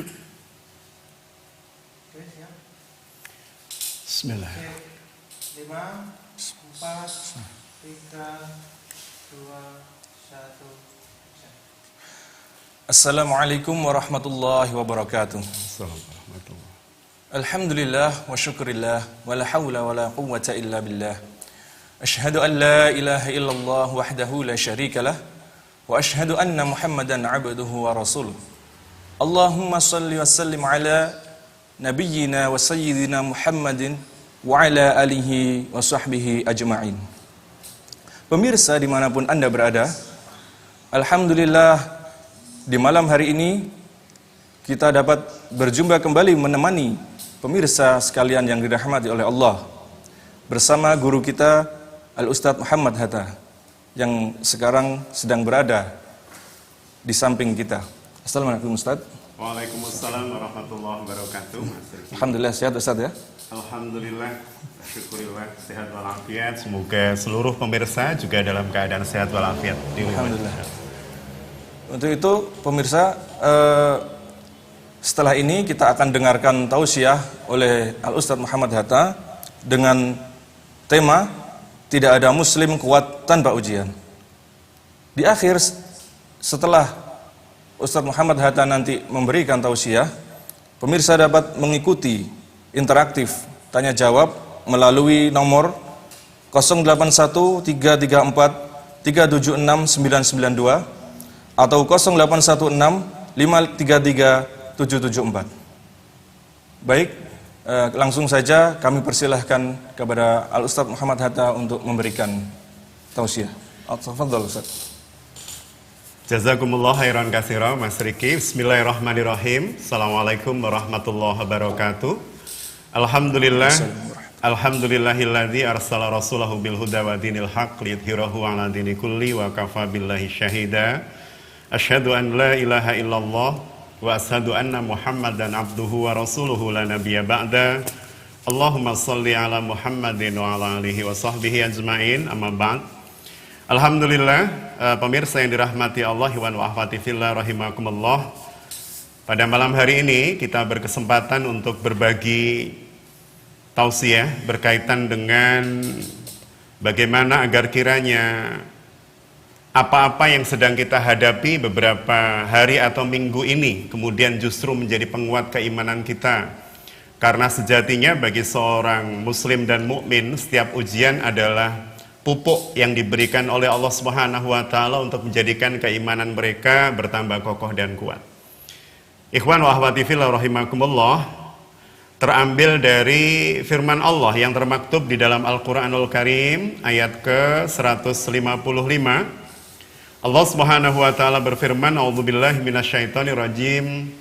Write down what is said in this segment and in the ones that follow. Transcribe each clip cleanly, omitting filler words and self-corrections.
Oke, siap. Bismillah. 5, 4, 3, 2, 1. Assalamualaikum warahmatullahi wabarakatuh. Alhamdulillah wa syukurillah wa la hawla wa la quwwata illa billah. Ashhadu an la ilaha illallah wahdahu la syarika lah wa ashhadu anna Muhammadan abduhu wa rasuluh. Allahumma salli wa sallim ala nabiyyina wa sayyidina Muhammadin wa ala alihi wa sahbihi ajma'in. Pemirsa dimanapun Anda berada, alhamdulillah di malam hari ini kita dapat berjumpa kembali menemani pemirsa sekalian yang dirahmati oleh Allah bersama guru kita Al-Ustadz Muhammad Hatta yang sekarang sedang berada di samping kita. Assalamualaikum Ustadz. Waalaikumsalam warahmatullahi wabarakatuh. Alhamdulillah sehat Ustadz ya. Alhamdulillah, syukurillah sehat walafiat. Semoga seluruh pemirsa juga dalam keadaan sehat walafiat. Alhamdulillah. Untuk itu pemirsa, setelah ini kita akan dengarkan tausiah oleh Al-Ustadz Muhammad Hatta dengan tema tidak ada muslim kuat tanpa ujian. Di akhir setelah Ustadz Muhammad Hatta nanti memberikan tausiah, pemirsa dapat mengikuti interaktif tanya jawab melalui nomor 081 334 376 992 atau 0816 533 774. Baik, langsung saja kami persilahkan kepada Al-Ustadz Muhammad Hatta untuk memberikan tausiah. Tafadhal Ustadz. Jazakumullah khairan katsira Mas Riki. Bismillahirrahmanirrahim. Assalamualaikum warahmatullahi wabarakatuh. Alhamdulillah. Alhamdulillahilladzi arsala rasulahu bil huda wa dinil haqq liyudhhirahu 'ala dini kulli wa kafa billahi syahida. Asyhadu an la ilaha illallah wa ashadu anna Muhammadan abduhu wa rasuluhu la nabiyya ba'da. Allahumma salli ala Muhammadin wa ala alihi wa sahbihi ajma'in. Amma ba'd. Alhamdulillah, pemirsa yang dirahmati Allah wa ahwati fillah rahimakumullah. Pada malam hari ini kita berkesempatan untuk berbagi tausiah berkaitan dengan bagaimana agar kiranya apa-apa yang sedang kita hadapi beberapa hari atau minggu ini kemudian justru menjadi penguat keimanan kita. Karena sejatinya bagi seorang muslim dan mukmin setiap ujian adalah pupuk yang diberikan oleh Allah Subhanahu wa taala untuk menjadikan keimanan mereka bertambah kokoh dan kuat. Ikhwan wa akhwati fillah rahimakumullah, terambil dari firman Allah yang termaktub di dalam Al-Qur'anul Karim ayat ke-155. Allah Subhanahu wa taala berfirman, "A'udzubillahi minasyaitonir rajim.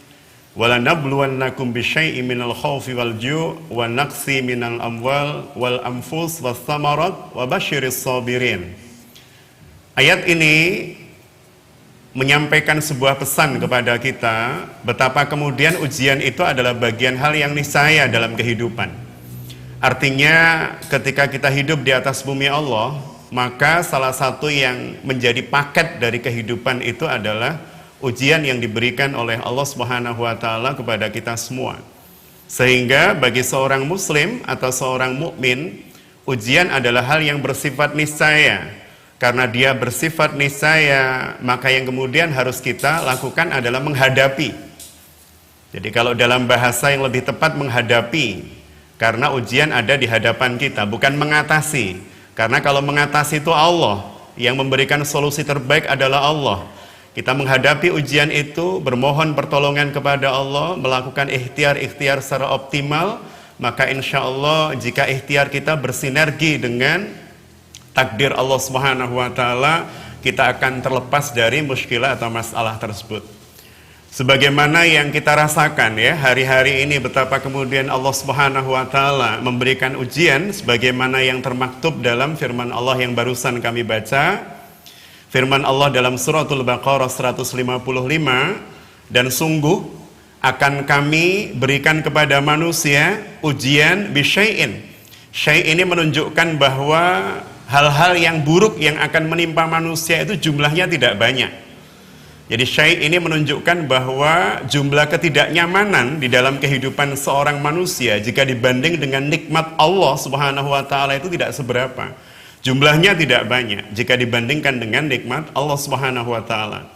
Walanabluwannakum bisyai'in minal khaufi wal ju' wa naqsi minal amwal wal anfus was samarat wa basyiris sabirin." Ayat ini menyampaikan sebuah pesan kepada kita betapa kemudian ujian itu adalah bagian hal yang niscaya dalam kehidupan. Artinya ketika kita hidup di atas bumi Allah, maka salah satu yang menjadi paket dari kehidupan itu adalah ujian yang diberikan oleh Allah Subhanahu wa taala kepada kita semua. Sehingga bagi seorang muslim atau seorang mukmin, ujian adalah hal yang bersifat niscaya. Karena dia bersifat niscaya, maka yang kemudian harus kita lakukan adalah menghadapi. Jadi kalau dalam bahasa yang lebih tepat menghadapi, karena ujian ada di hadapan kita, bukan mengatasi. Karena kalau mengatasi itu Allah, yang memberikan solusi terbaik adalah Allah. Kita menghadapi ujian itu, bermohon pertolongan kepada Allah, melakukan ikhtiar-ikhtiar secara optimal, maka insya Allah jika ikhtiar kita bersinergi dengan takdir Allah Subhanahu wa taala, kita akan terlepas dari muskilah atau masalah tersebut. Sebagaimana yang kita rasakan ya hari-hari ini, betapa kemudian Allah Subhanahu wa taala memberikan ujian sebagaimana yang termaktub dalam firman Allah yang barusan kami baca. Firman Allah dalam suratul Baqarah 155, dan sungguh akan kami berikan kepada manusia ujian bisyai'in. Syai' ini menunjukkan bahwa hal-hal yang buruk yang akan menimpa manusia itu jumlahnya tidak banyak. Jadi syai' ini menunjukkan bahwa jumlah ketidaknyamanan di dalam kehidupan seorang manusia jika dibanding dengan nikmat Allah Subhanahu wa taala itu tidak seberapa. Jumlahnya tidak banyak jika dibandingkan dengan nikmat Allah Subhanahu wa taala.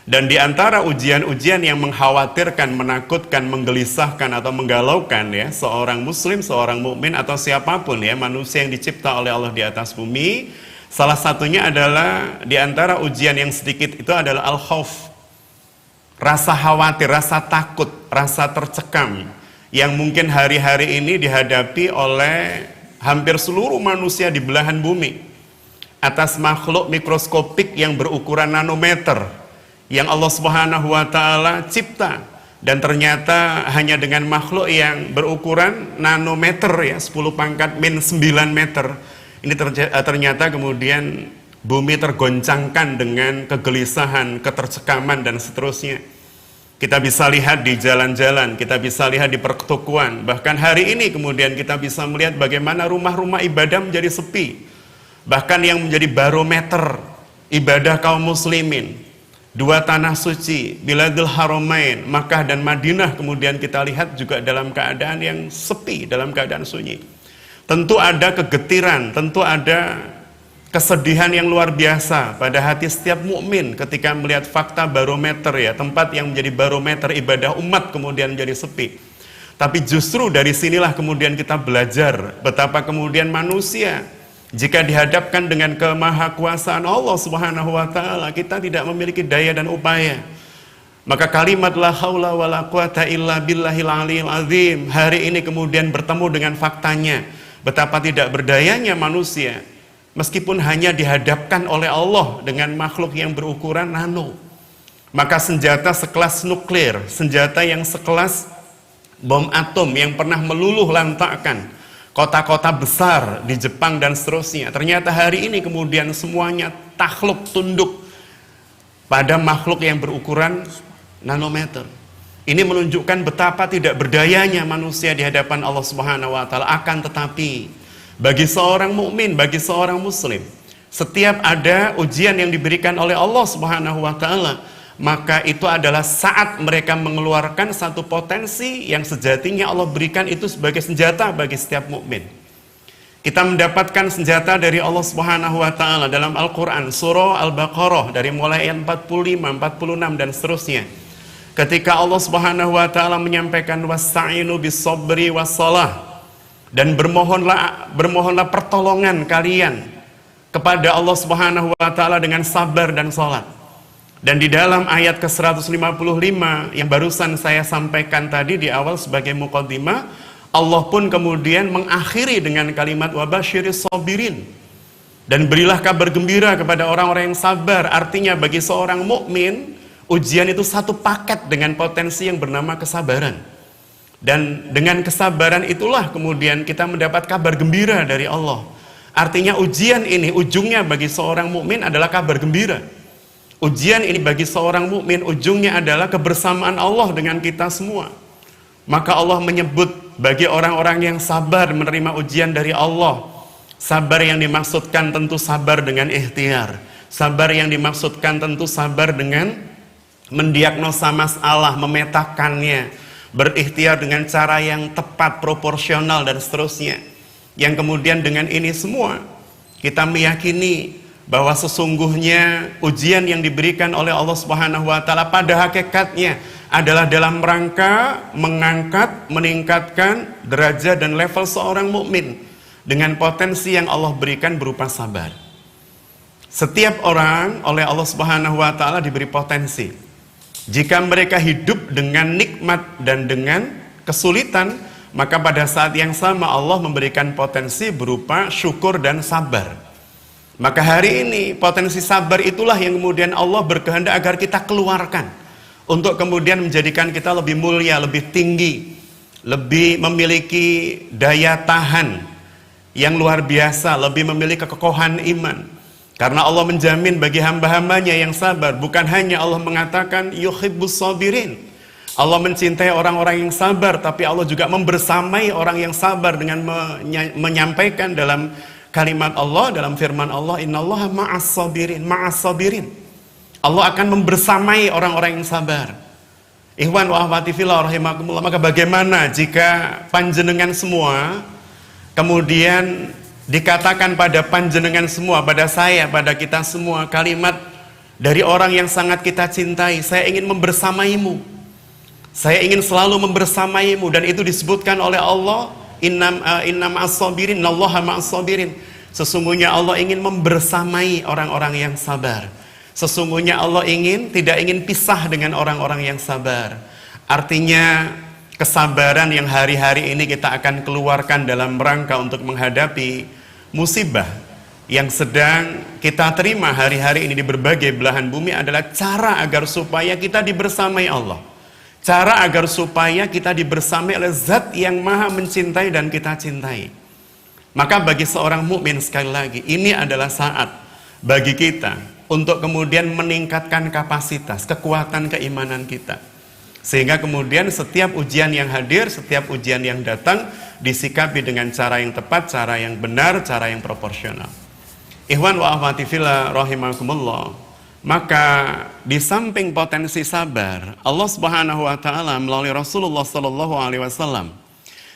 Dan di antara ujian-ujian yang mengkhawatirkan, menakutkan, menggelisahkan atau menggalaukan ya seorang muslim, seorang mukmin atau siapapun ya manusia yang dicipta oleh Allah di atas bumi, salah satunya adalah di antara ujian yang sedikit itu adalah al-khauf. Rasa khawatir, rasa takut, rasa tercekam yang mungkin hari-hari ini dihadapi oleh hampir seluruh manusia di belahan bumi atas makhluk mikroskopik yang berukuran nanometer yang Allah Subhanahu wa taala cipta, dan ternyata hanya dengan makhluk yang berukuran nanometer ya 10 pangkat min 9 meter ini ternyata kemudian bumi tergoncangkan dengan kegelisahan, ketercekaman dan seterusnya. Kita bisa lihat di jalan-jalan, kita bisa lihat di pertokoan, bahkan hari ini kemudian kita bisa melihat bagaimana rumah-rumah ibadah menjadi sepi. Bahkan yang menjadi barometer ibadah kaum muslimin, dua tanah suci, Biladul Haramain, Makkah dan Madinah, kemudian kita lihat juga dalam keadaan yang sepi, dalam keadaan sunyi. Tentu ada kegetiran, tentu ada kesedihan yang luar biasa pada hati setiap mukmin ketika melihat fakta barometer ya, tempat yang menjadi barometer ibadah umat kemudian menjadi sepi. Tapi justru dari sinilah kemudian kita belajar betapa kemudian manusia jika dihadapkan dengan kemahakuasaan Allah Subhanahu wa taala, kita tidak memiliki daya dan upaya. Maka kalimat la haula wala quwata illa billahil aliyil azim hari ini kemudian bertemu dengan faktanya betapa tidak berdayanya manusia meskipun hanya dihadapkan oleh Allah dengan makhluk yang berukuran nano. Maka senjata sekelas nuklir, senjata yang sekelas bom atom yang pernah meluluh lantakkan kota-kota besar di Jepang dan seterusnya, ternyata hari ini kemudian semuanya takluk tunduk pada makhluk yang berukuran nanometer. Ini menunjukkan betapa tidak berdayanya manusia di hadapan Allah Subhanahu wa taala. Akan tetapi bagi seorang mukmin, bagi seorang muslim, setiap ada ujian yang diberikan oleh Allah Subhanahu wa taala, maka itu adalah saat mereka mengeluarkan satu potensi yang sejatinya Allah berikan itu sebagai senjata bagi setiap mukmin. Kita mendapatkan senjata dari Allah Subhanahu wa taala dalam Al-Qur'an surah Al-Baqarah dari mulai ayat 45, 46 dan seterusnya. Ketika Allah Subhanahu wa taala menyampaikan wasta'inu bis-sabri was-shalah, dan bermohonlah pertolongan kalian kepada Allah Subhanahu wa taala dengan sabar dan salat. Dan di dalam ayat ke-155 yang barusan saya sampaikan tadi di awal sebagai muqaddimah, Allah pun kemudian mengakhiri dengan kalimat wabasyiris sabirin, dan berilah kabar gembira kepada orang-orang yang sabar. Artinya bagi seorang mukmin, ujian itu satu paket dengan potensi yang bernama kesabaran. Dan dengan kesabaran itulah kemudian kita mendapat kabar gembira dari Allah. Artinya ujian ini ujungnya bagi seorang mukmin adalah kabar gembira. Ujian ini bagi seorang mukmin ujungnya adalah kebersamaan Allah dengan kita semua. Maka Allah menyebut bagi orang-orang yang sabar menerima ujian dari Allah. Sabar yang dimaksudkan tentu sabar dengan ikhtiar. Sabar yang dimaksudkan tentu sabar dengan mendiagnosa masalah, memetakannya, berikhtiar dengan cara yang tepat, proporsional dan seterusnya. Yang kemudian dengan ini semua kita meyakini bahwa sesungguhnya ujian yang diberikan oleh Allah Subhanahu wa taala pada hakikatnya adalah dalam rangka mengangkat, meningkatkan derajat dan level seorang mukmin dengan potensi yang Allah berikan berupa sabar. Setiap orang oleh Allah Subhanahu wa taala diberi potensi. Jika mereka hidup dengan nikmat dan dengan kesulitan, maka pada saat yang sama Allah memberikan potensi berupa syukur dan sabar. Maka hari ini potensi sabar itulah yang kemudian Allah berkehendak agar kita keluarkan untuk kemudian menjadikan kita lebih mulia, lebih tinggi, lebih memiliki daya tahan yang luar biasa, lebih memiliki kekokohan iman. Karena Allah menjamin bagi hamba-hambanya yang sabar. Bukan hanya Allah mengatakan yuhibbus sabirin, Allah mencintai orang-orang yang sabar, tapi Allah juga membersamai orang yang sabar dengan menyampaikan dalam kalimat Allah, dalam firman Allah, innallaha ma'as sabirin, ma'as sabirin. Allah akan membersamai orang-orang yang sabar. Ikhwan wa akhwati fillah rahimakumullah, maka bagaimana jika panjenengan semua kemudian dikatakan pada panjenengan semua, pada saya, pada kita semua kalimat dari orang yang sangat kita cintai, saya ingin membersamaimu, saya ingin selalu membersamaimu, dan itu disebutkan oleh Allah, inna ma'as-sabirin, innallaha ma'as-sabirin. Sesungguhnya Allah ingin membersamai orang-orang yang sabar. Sesungguhnya Allah tidak ingin pisah dengan orang-orang yang sabar. Artinya kesabaran yang hari-hari ini kita akan keluarkan dalam rangka untuk menghadapi musibah yang sedang kita terima hari-hari ini di berbagai belahan bumi adalah cara agar supaya kita dibersamai Allah. Cara agar supaya kita dibersamai oleh Zat yang Maha mencintai dan kita cintai. Maka bagi seorang mukmin, sekali lagi, ini adalah saat bagi kita untuk kemudian meningkatkan kapasitas, kekuatan keimanan kita. Sehingga kemudian setiap ujian yang hadir, setiap ujian yang datang, disikapi dengan cara yang tepat, cara yang benar, cara yang proporsional. Ikhwan wa akhwati fillah rahimakumullah. Maka di samping potensi sabar, Allah Subhanahu wa taala melalui Rasulullah sallallahu alaihi wasallam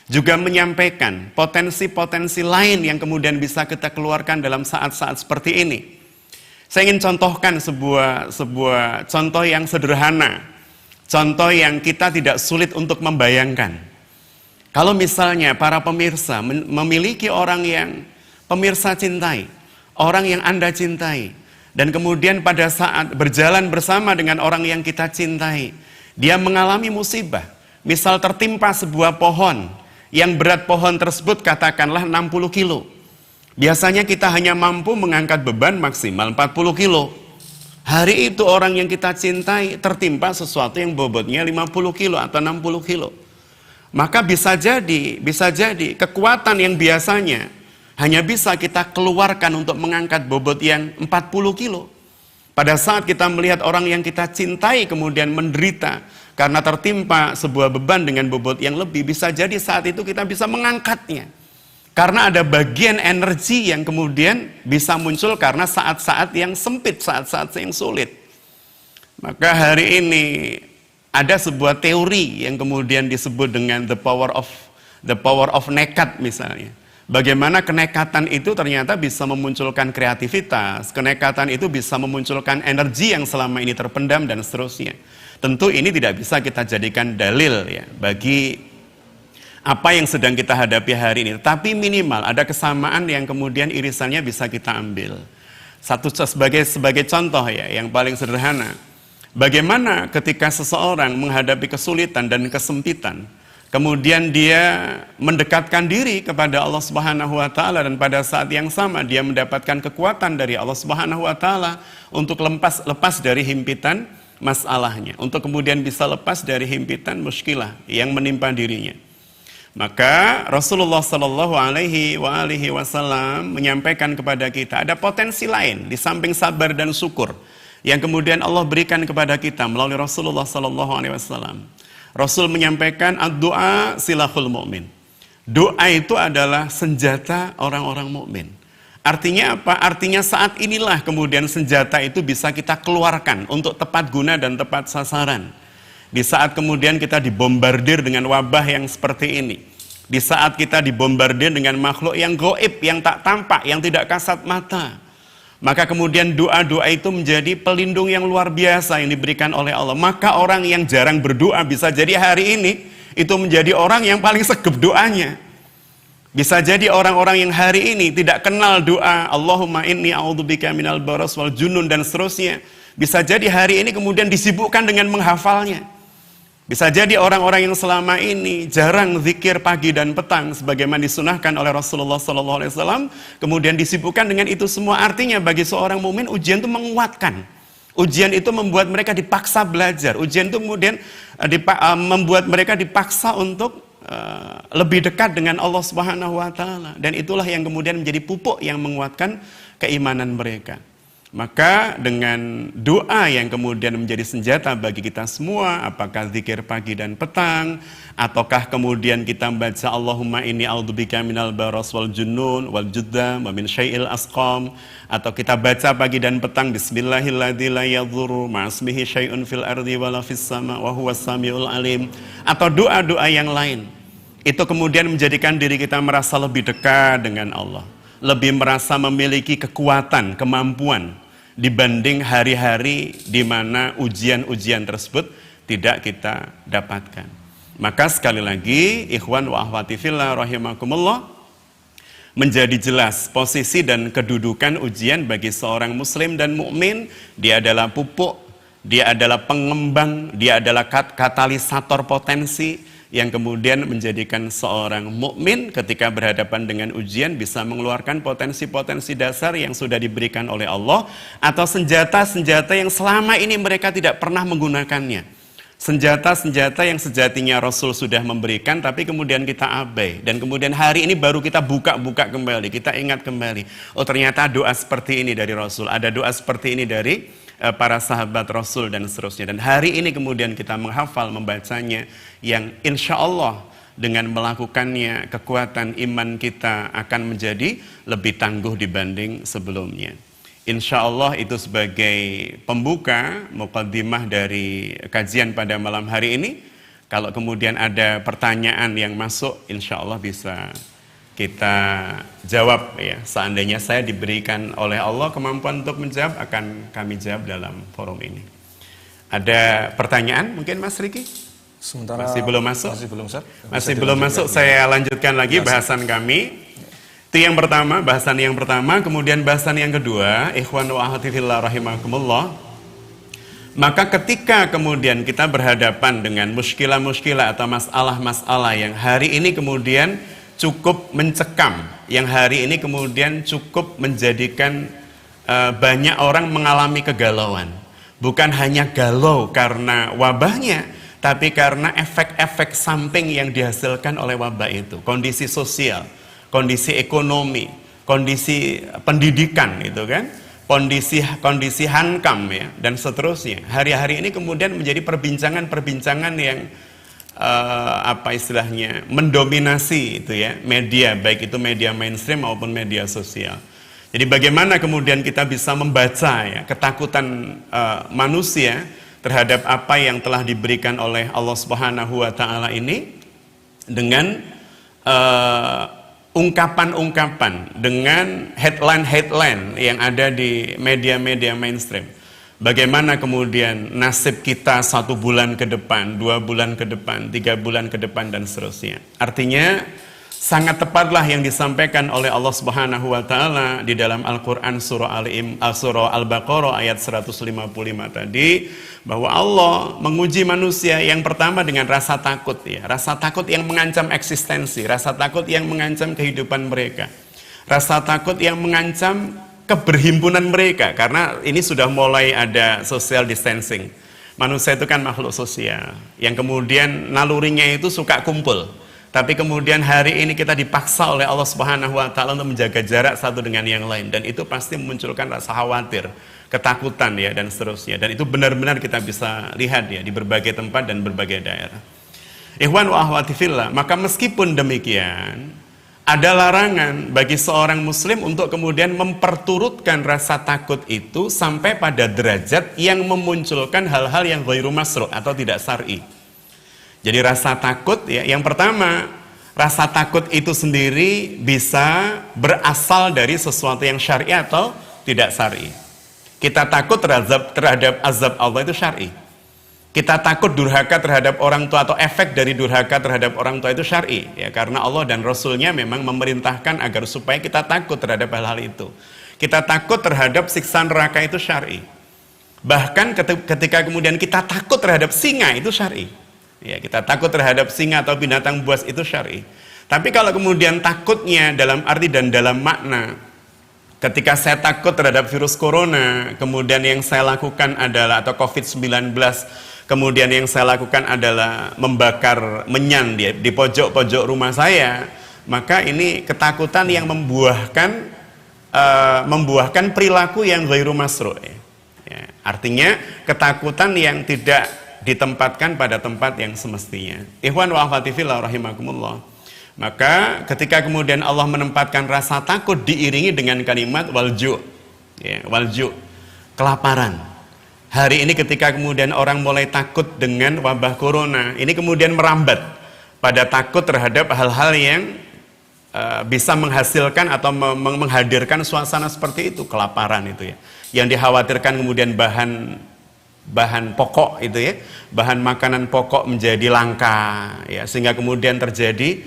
juga menyampaikan potensi-potensi lain yang kemudian bisa kita keluarkan dalam saat-saat seperti ini. Saya ingin contohkan sebuah contoh yang sederhana, contoh yang kita tidak sulit untuk membayangkan. Kalau misalnya para pemirsa memiliki orang yang pemirsa cintai, orang yang Anda cintai, dan kemudian pada saat berjalan bersama dengan orang yang kita cintai, dia mengalami musibah, misal tertimpa sebuah pohon, yang berat pohon tersebut katakanlah 60 kilo. Biasanya kita hanya mampu mengangkat beban maksimal 40 kilo. Hari itu orang yang kita cintai tertimpa sesuatu yang bobotnya 50 kilo atau 60 kilo. Maka bisa jadi kekuatan yang biasanya hanya bisa kita keluarkan untuk mengangkat bobot yang 40 kilo. Pada saat kita melihat orang yang kita cintai kemudian menderita karena tertimpa sebuah beban dengan bobot yang lebih, bisa jadi saat itu kita bisa mengangkatnya. Karena ada bagian energi yang kemudian bisa muncul karena saat-saat yang sempit, saat-saat yang sulit. Maka hari ini ada sebuah teori yang kemudian disebut dengan the power of nekat misalnya. Bagaimana kenekatan itu ternyata bisa memunculkan kreativitas, kenekatan itu bisa memunculkan energi yang selama ini terpendam dan seterusnya. Tentu ini tidak bisa kita jadikan dalil ya bagi apa yang sedang kita hadapi hari ini. Tapi minimal ada kesamaan yang kemudian irisannya bisa kita ambil. Sebagai contoh ya, yang paling sederhana. Bagaimana ketika seseorang menghadapi kesulitan dan kesempitan, kemudian dia mendekatkan diri kepada Allah Subhanahu wa taala, dan pada saat yang sama dia mendapatkan kekuatan dari Allah Subhanahu wa taala untuk lepas dari himpitan masalahnya, untuk kemudian bisa lepas dari himpitan muskilah yang menimpa dirinya. Maka Rasulullah Shallallahu Alaihi Wasallam menyampaikan kepada kita ada potensi lain di samping sabar dan syukur yang kemudian Allah berikan kepada kita melalui Rasulullah Shallallahu Alaihi Wasallam. Rasul menyampaikan doa silahul mu'min. Doa itu adalah senjata orang-orang mukmin. Artinya apa? Artinya saat inilah kemudian senjata itu bisa kita keluarkan untuk tepat guna dan tepat sasaran. Di saat kemudian kita dibombardir dengan wabah yang seperti ini, di saat kita dibombardir dengan makhluk yang gaib, yang tak tampak, yang tidak kasat mata, maka kemudian doa-doa itu menjadi pelindung yang luar biasa yang diberikan oleh Allah. Maka orang yang jarang berdoa bisa jadi hari ini itu menjadi orang yang paling segep doanya. Bisa jadi orang-orang yang hari ini tidak kenal doa Allahumma inni a'udzubika minal baras wal junun dan seterusnya, bisa jadi hari ini kemudian disibukkan dengan menghafalnya. Bisa jadi orang-orang yang selama ini jarang zikir pagi dan petang sebagaimana disunahkan oleh Rasulullah SAW, kemudian disibukkan dengan itu semua. Artinya bagi seorang mukmin ujian itu menguatkan. Ujian itu membuat mereka dipaksa belajar. Ujian itu kemudian membuat mereka dipaksa untuk lebih dekat dengan Allah Subhanahu wa taala, dan itulah yang kemudian menjadi pupuk yang menguatkan keimanan mereka. Maka dengan doa yang kemudian menjadi senjata bagi kita semua, apakah zikir pagi dan petang, ataukah kemudian kita membaca Allahumma inni a'udzubika minal baras wal junun wal judzam wa min syai'il asqam, atau kita baca pagi dan petang bismillahilladzi la yadhurru ma'asmihi syai'un fil ardi wala fis sama wa huwas samiul alim, atau doa-doa yang lain. Itu kemudian menjadikan diri kita merasa lebih dekat dengan Allah, lebih merasa memiliki kekuatan, kemampuan dibanding hari-hari di mana ujian-ujian tersebut tidak kita dapatkan. Maka sekali lagi, ikhwan wa akhwati fillah rahimakumullah, menjadi jelas posisi dan kedudukan ujian bagi seorang muslim dan mukmin. Dia adalah pupuk, dia adalah pengembang, dia adalah katalisator potensi yang kemudian menjadikan seorang mukmin ketika berhadapan dengan ujian bisa mengeluarkan potensi-potensi dasar yang sudah diberikan oleh Allah, atau senjata-senjata yang selama ini mereka tidak pernah menggunakannya. Senjata-senjata yang sejatinya Rasul sudah memberikan tapi kemudian kita abai, dan kemudian hari ini baru kita buka-buka kembali, kita ingat kembali, oh ternyata doa seperti ini dari Rasul, ada doa seperti ini dari para sahabat Rasul dan seterusnya. Dan hari ini kemudian kita menghafal, membacanya, yang insya Allah dengan melakukannya kekuatan iman kita akan menjadi lebih tangguh dibanding sebelumnya. Insya Allah itu sebagai pembuka, muqaddimah dari kajian pada malam hari ini. Kalau kemudian ada pertanyaan yang masuk, insya Allah bisa kita jawab ya. Seandainya saya diberikan oleh Allah kemampuan untuk menjawab, akan kami jawab dalam forum ini. Ada pertanyaan mungkin Mas Riki? Sementara masih belum masuk? Masih belum, Ustaz. Masih belum masuk, saya lanjutkan lagi bahasan kami. Itu yang pertama, bahasan yang pertama. Kemudian bahasan yang kedua, ikhwan wa akhwati fillah rahimakumullah. Maka ketika kemudian kita berhadapan dengan muskilah-muskilah atau masalah-masalah yang hari ini kemudian cukup mencekam, yang hari ini kemudian cukup menjadikan banyak orang mengalami kegalauan. Bukan hanya galau karena wabahnya, tapi karena efek-efek samping yang dihasilkan oleh wabah itu. Kondisi sosial, kondisi ekonomi, kondisi pendidikan itu kan, kondisi hankam ya, dan seterusnya. Hari-hari ini kemudian menjadi perbincangan-perbincangan yang apa istilahnya, mendominasi itu ya, media, baik itu media mainstream maupun media sosial. Jadi bagaimana kemudian kita bisa membaca ya ketakutan manusia terhadap apa yang telah diberikan oleh Allah Subhanahu wa taala ini dengan ungkapan-ungkapan, dengan headline-headline yang ada di media-media mainstream. Bagaimana kemudian nasib kita 1 bulan ke depan, 2 bulan ke depan, 3 bulan ke depan, dan seterusnya. Artinya sangat tepatlah yang disampaikan oleh Allah Subhanahu wa taala di dalam Al-Qur'an surah Al-Baqarah ayat 155 tadi, bahwa Allah menguji manusia yang pertama dengan rasa takut ya, rasa takut yang mengancam eksistensi, rasa takut yang mengancam kehidupan mereka, rasa takut yang mengancam keberhimpunan mereka, karena ini sudah mulai ada social distancing. Manusia itu kan makhluk sosial yang kemudian nalurinya itu suka kumpul. Tapi kemudian hari ini kita dipaksa oleh Allah Subhanahu wa taala untuk menjaga jarak satu dengan yang lain, dan itu pasti memunculkan rasa khawatir, ketakutan ya, dan seterusnya. Dan itu benar-benar kita bisa lihat ya di berbagai tempat dan berbagai daerah. Ikhwan wa akhwati fillah, maka meskipun demikian, ada larangan bagi seorang muslim untuk kemudian memperturutkan rasa takut itu sampai pada derajat yang memunculkan hal-hal yang ghairu masru' atau tidak syar'i. Jadi rasa takut ya, yang pertama, rasa takut itu sendiri bisa berasal dari sesuatu yang syar'i atau tidak syar'i. Kita takut terhadap azab Allah itu syar'i. Kita takut durhaka terhadap orang tua atau efek dari durhaka terhadap orang tua itu syar'i ya, karena Allah dan Rasulnya memang memerintahkan agar supaya kita takut terhadap hal-hal itu. Kita takut terhadap siksa neraka itu syar'i. Bahkan ketika kemudian kita takut terhadap singa itu syar'i ya, kita takut terhadap singa atau binatang buas itu syar'i. Tapi kalau kemudian takutnya dalam arti dan dalam makna, ketika saya takut terhadap virus corona, kemudian yang saya lakukan adalah, atau COVID-19, kemudian yang saya lakukan adalah membakar menyan di pojok-pojok rumah saya, maka ini ketakutan yang membuahkan membuahkan perilaku yang ghairu masru'. Ya, artinya ketakutan yang tidak ditempatkan pada tempat yang semestinya. Ikhwan wa akhwati fillah rahimakumullah. Maka ketika kemudian Allah menempatkan rasa takut diiringi dengan kalimat walju', ya, walju', kelaparan. Hari ini ketika kemudian orang mulai takut dengan wabah corona, ini kemudian merambat pada takut terhadap hal-hal yang bisa menghasilkan atau menghadirkan suasana seperti itu, kelaparan itu ya. Yang dikhawatirkan kemudian bahan pokok itu ya, bahan makanan pokok menjadi langka ya, sehingga kemudian terjadi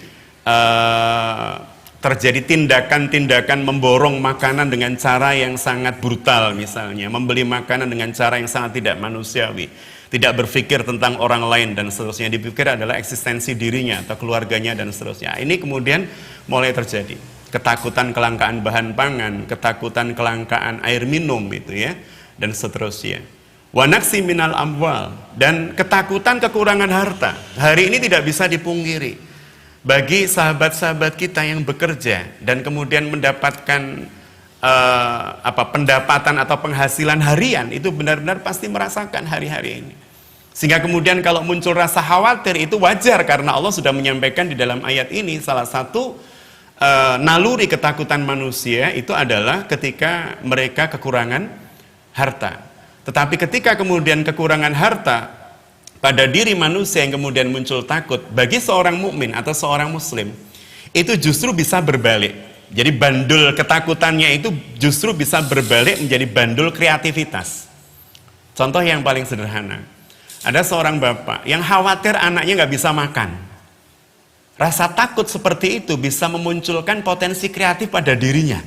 tindakan-tindakan memborong makanan dengan cara yang sangat brutal, misalnya membeli makanan dengan cara yang sangat tidak manusiawi, tidak berpikir tentang orang lain dan seterusnya, dipikir adalah eksistensi dirinya atau keluarganya dan seterusnya. Ini kemudian mulai terjadi ketakutan kelangkaan bahan pangan, ketakutan kelangkaan air minum itu ya, dan seterusnya. Wa naqsi minal amwal, dan ketakutan kekurangan harta. Hari ini tidak bisa dipungkiri. Bagi sahabat-sahabat kita yang bekerja dan kemudian mendapatkan pendapatan atau penghasilan harian, itu benar-benar pasti merasakan hari-hari ini. Sehingga kemudian kalau muncul rasa khawatir itu wajar, karena Allah sudah menyampaikan di dalam ayat ini salah satu naluri ketakutan manusia itu adalah ketika mereka kekurangan harta. Tetapi ketika kemudian kekurangan harta pada diri manusia yang kemudian muncul takut, bagi seorang mukmin atau seorang muslim itu justru bisa berbalik. Jadi bandul ketakutannya itu justru bisa berbalik menjadi bandul kreativitas. Contoh yang paling sederhana, ada seorang bapak yang khawatir anaknya nggak bisa makan. Rasa takut seperti itu bisa memunculkan potensi kreatif pada dirinya.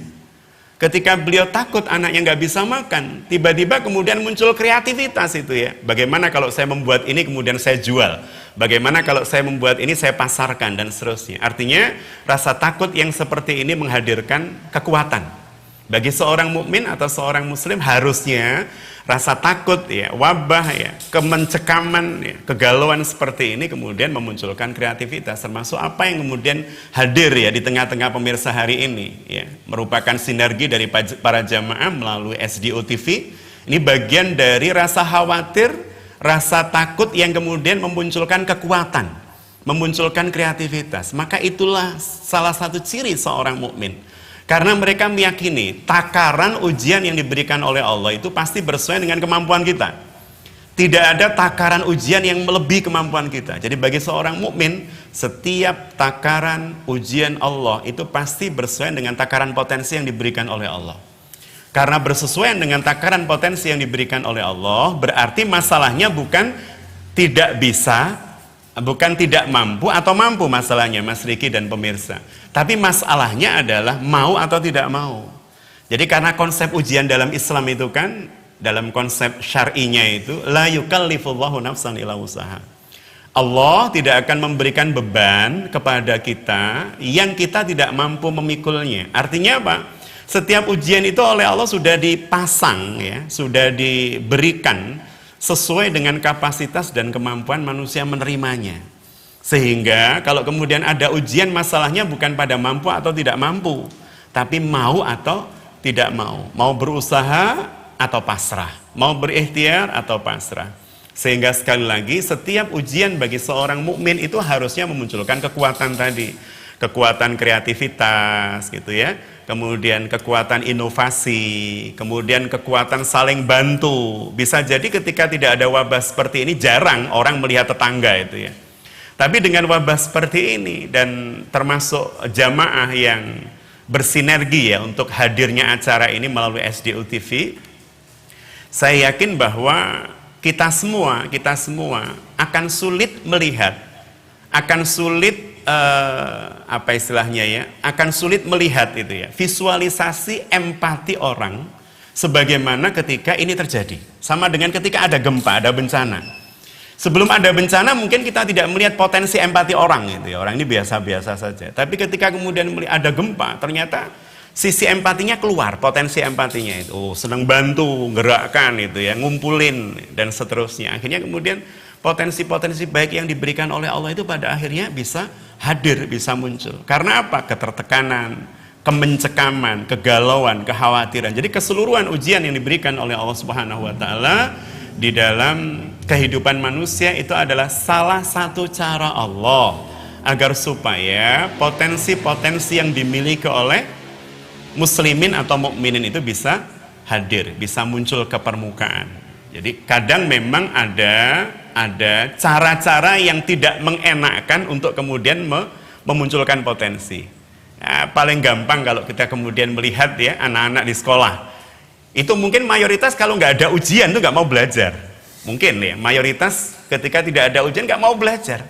Ketika beliau takut anaknya nggak bisa makan, tiba-tiba kemudian muncul kreativitas itu ya. Bagaimana kalau saya membuat ini kemudian saya jual? Bagaimana kalau saya membuat ini saya pasarkan dan seterusnya. Artinya rasa takut yang seperti ini menghadirkan kekuatan. Bagi seorang mukmin atau seorang muslim harusnya rasa takut ya, wabah ya, kemencekaman ya, kegalauan seperti ini kemudian memunculkan kreativitas, termasuk apa yang kemudian hadir ya di tengah-tengah pemirsa hari ini ya, merupakan sinergi dari para jamaah melalui SDO TV. Ini bagian dari rasa khawatir, rasa takut yang kemudian memunculkan kekuatan, memunculkan kreativitas. Maka itulah salah satu ciri seorang mukmin. Karena mereka meyakini takaran ujian yang diberikan oleh Allah itu pasti bersesuaian dengan kemampuan kita. Tidak ada takaran ujian yang melebihi kemampuan kita. Jadi bagi seorang mukmin, setiap takaran ujian Allah itu pasti bersesuaian dengan takaran potensi yang diberikan oleh Allah. Karena bersesuaian dengan takaran potensi yang diberikan oleh Allah, berarti masalahnya bukan tidak bisa, bukan tidak mampu atau mampu masalahnya, Mas Riki dan pemirsa. Tapi masalahnya adalah mau atau tidak mau. Jadi karena konsep ujian dalam Islam itu kan, dalam konsep syar'inya itu, la yukallifullahu nafsan illa usaha. Allah tidak akan memberikan beban kepada kita yang kita tidak mampu memikulnya. Artinya apa? Setiap ujian itu oleh Allah sudah dipasang ya, sudah diberikan sesuai dengan kapasitas dan kemampuan manusia menerimanya. Sehingga kalau kemudian ada ujian, masalahnya bukan pada mampu atau tidak mampu, tapi mau atau tidak mau, mau berusaha atau pasrah, mau berikhtiar atau pasrah. Sehingga sekali lagi setiap ujian bagi seorang mukmin itu harusnya memunculkan kekuatan tadi, kekuatan kreativitas gitu ya, kemudian kekuatan inovasi, kemudian kekuatan saling bantu. Bisa jadi ketika tidak ada wabah seperti ini jarang orang melihat tetangga itu ya. Tapi dengan wabah seperti ini dan termasuk jamaah yang bersinergi ya untuk hadirnya acara ini melalui SDO TV, saya yakin bahwa kita semua akan sulit melihat, akan sulit apa istilahnya ya, akan sulit melihat itu ya, visualisasi empati orang sebagaimana ketika ini terjadi. Sama dengan ketika ada gempa, ada bencana. Sebelum ada bencana mungkin kita tidak melihat potensi empati orang gitu ya. Orang ini biasa-biasa saja. Tapi ketika kemudian ada gempa, ternyata sisi empatinya keluar, potensi empatinya itu. Oh, senang bantu, gerakkan itu ya, ngumpulin dan seterusnya. Akhirnya kemudian potensi-potensi baik yang diberikan oleh Allah itu pada akhirnya bisa hadir, bisa muncul. Karena apa? Ketertekanan, kemencekaman, kegalauan, kekhawatiran. Jadi keseluruhan ujian yang diberikan oleh Allah Subhanahu wa taala di dalam kehidupan manusia itu adalah salah satu cara Allah agar supaya potensi-potensi yang dimiliki oleh muslimin atau mukminin itu bisa hadir, bisa muncul ke permukaan. Jadi kadang memang ada cara-cara yang tidak mengenakkan untuk kemudian memunculkan potensi. Ya, paling gampang kalau kita kemudian melihat ya anak-anak di sekolah. Itu mungkin mayoritas kalau nggak ada ujian tuh nggak mau belajar. Mungkin ya, mayoritas ketika tidak ada ujian nggak mau belajar.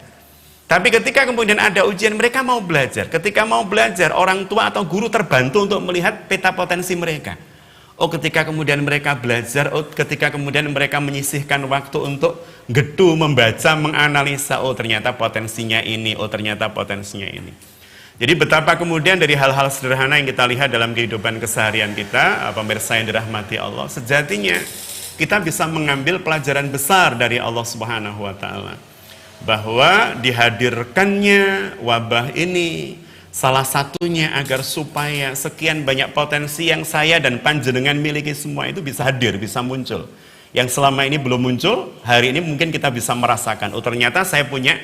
Tapi ketika kemudian ada ujian mereka mau belajar. Ketika mau belajar, orang tua atau guru terbantu untuk melihat peta potensi mereka. Oh, ketika kemudian mereka belajar, oh ketika kemudian mereka menyisihkan waktu untuk gedu, membaca, menganalisa, oh ternyata potensinya ini, oh ternyata potensinya ini. Jadi betapa kemudian dari hal-hal sederhana yang kita lihat dalam kehidupan keseharian kita, pemirsa yang dirahmati Allah, sejatinya kita bisa mengambil pelajaran besar dari Allah Subhanahu wa taala. Bahwa dihadirkannya wabah ini salah satunya agar supaya sekian banyak potensi yang saya dan panjenengan miliki semua itu bisa hadir, bisa muncul. Yang selama ini belum muncul, hari ini mungkin kita bisa merasakan, oh ternyata saya punya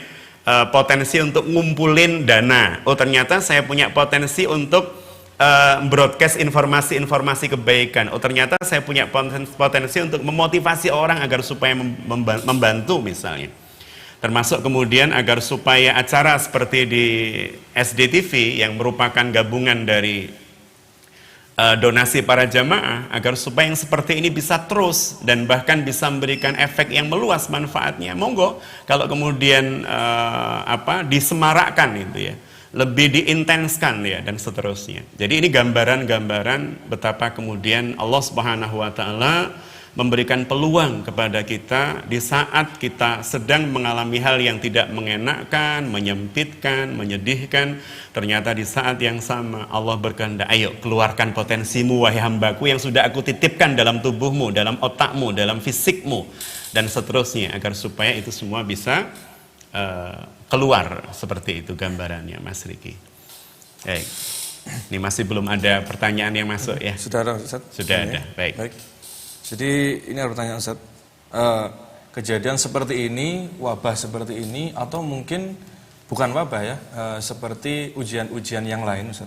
potensi untuk ngumpulin dana. Oh ternyata saya punya potensi untuk broadcast informasi-informasi kebaikan. Oh ternyata saya punya potensi untuk memotivasi orang agar supaya membantu misalnya. Termasuk kemudian agar supaya acara seperti di SDTV yang merupakan gabungan dari donasi para jamaah, agar supaya yang seperti ini bisa terus dan bahkan bisa memberikan efek yang meluas manfaatnya. Monggo kalau kemudian disemarakkan itu ya, lebih diintenskan ya dan seterusnya. Jadi ini gambaran-gambaran betapa kemudian Allah Subhanahu wa taala memberikan peluang kepada kita di saat kita sedang mengalami hal yang tidak mengenakkan, menyempitkan, menyedihkan. Ternyata di saat yang sama Allah berkehendak, ayo keluarkan potensimu wahai hambaku yang sudah aku titipkan dalam tubuhmu, dalam otakmu, dalam fisikmu, dan seterusnya, agar supaya itu semua bisa keluar. Seperti itu gambarannya Mas Riki. Baik. Ini masih belum ada pertanyaan yang masuk ya? Sudah ada Ustaz? Sudah ada, baik. Jadi ini ada pertanyaan Ustaz, kejadian seperti ini, wabah seperti ini, atau mungkin bukan wabah ya, seperti ujian-ujian yang lain Ustaz.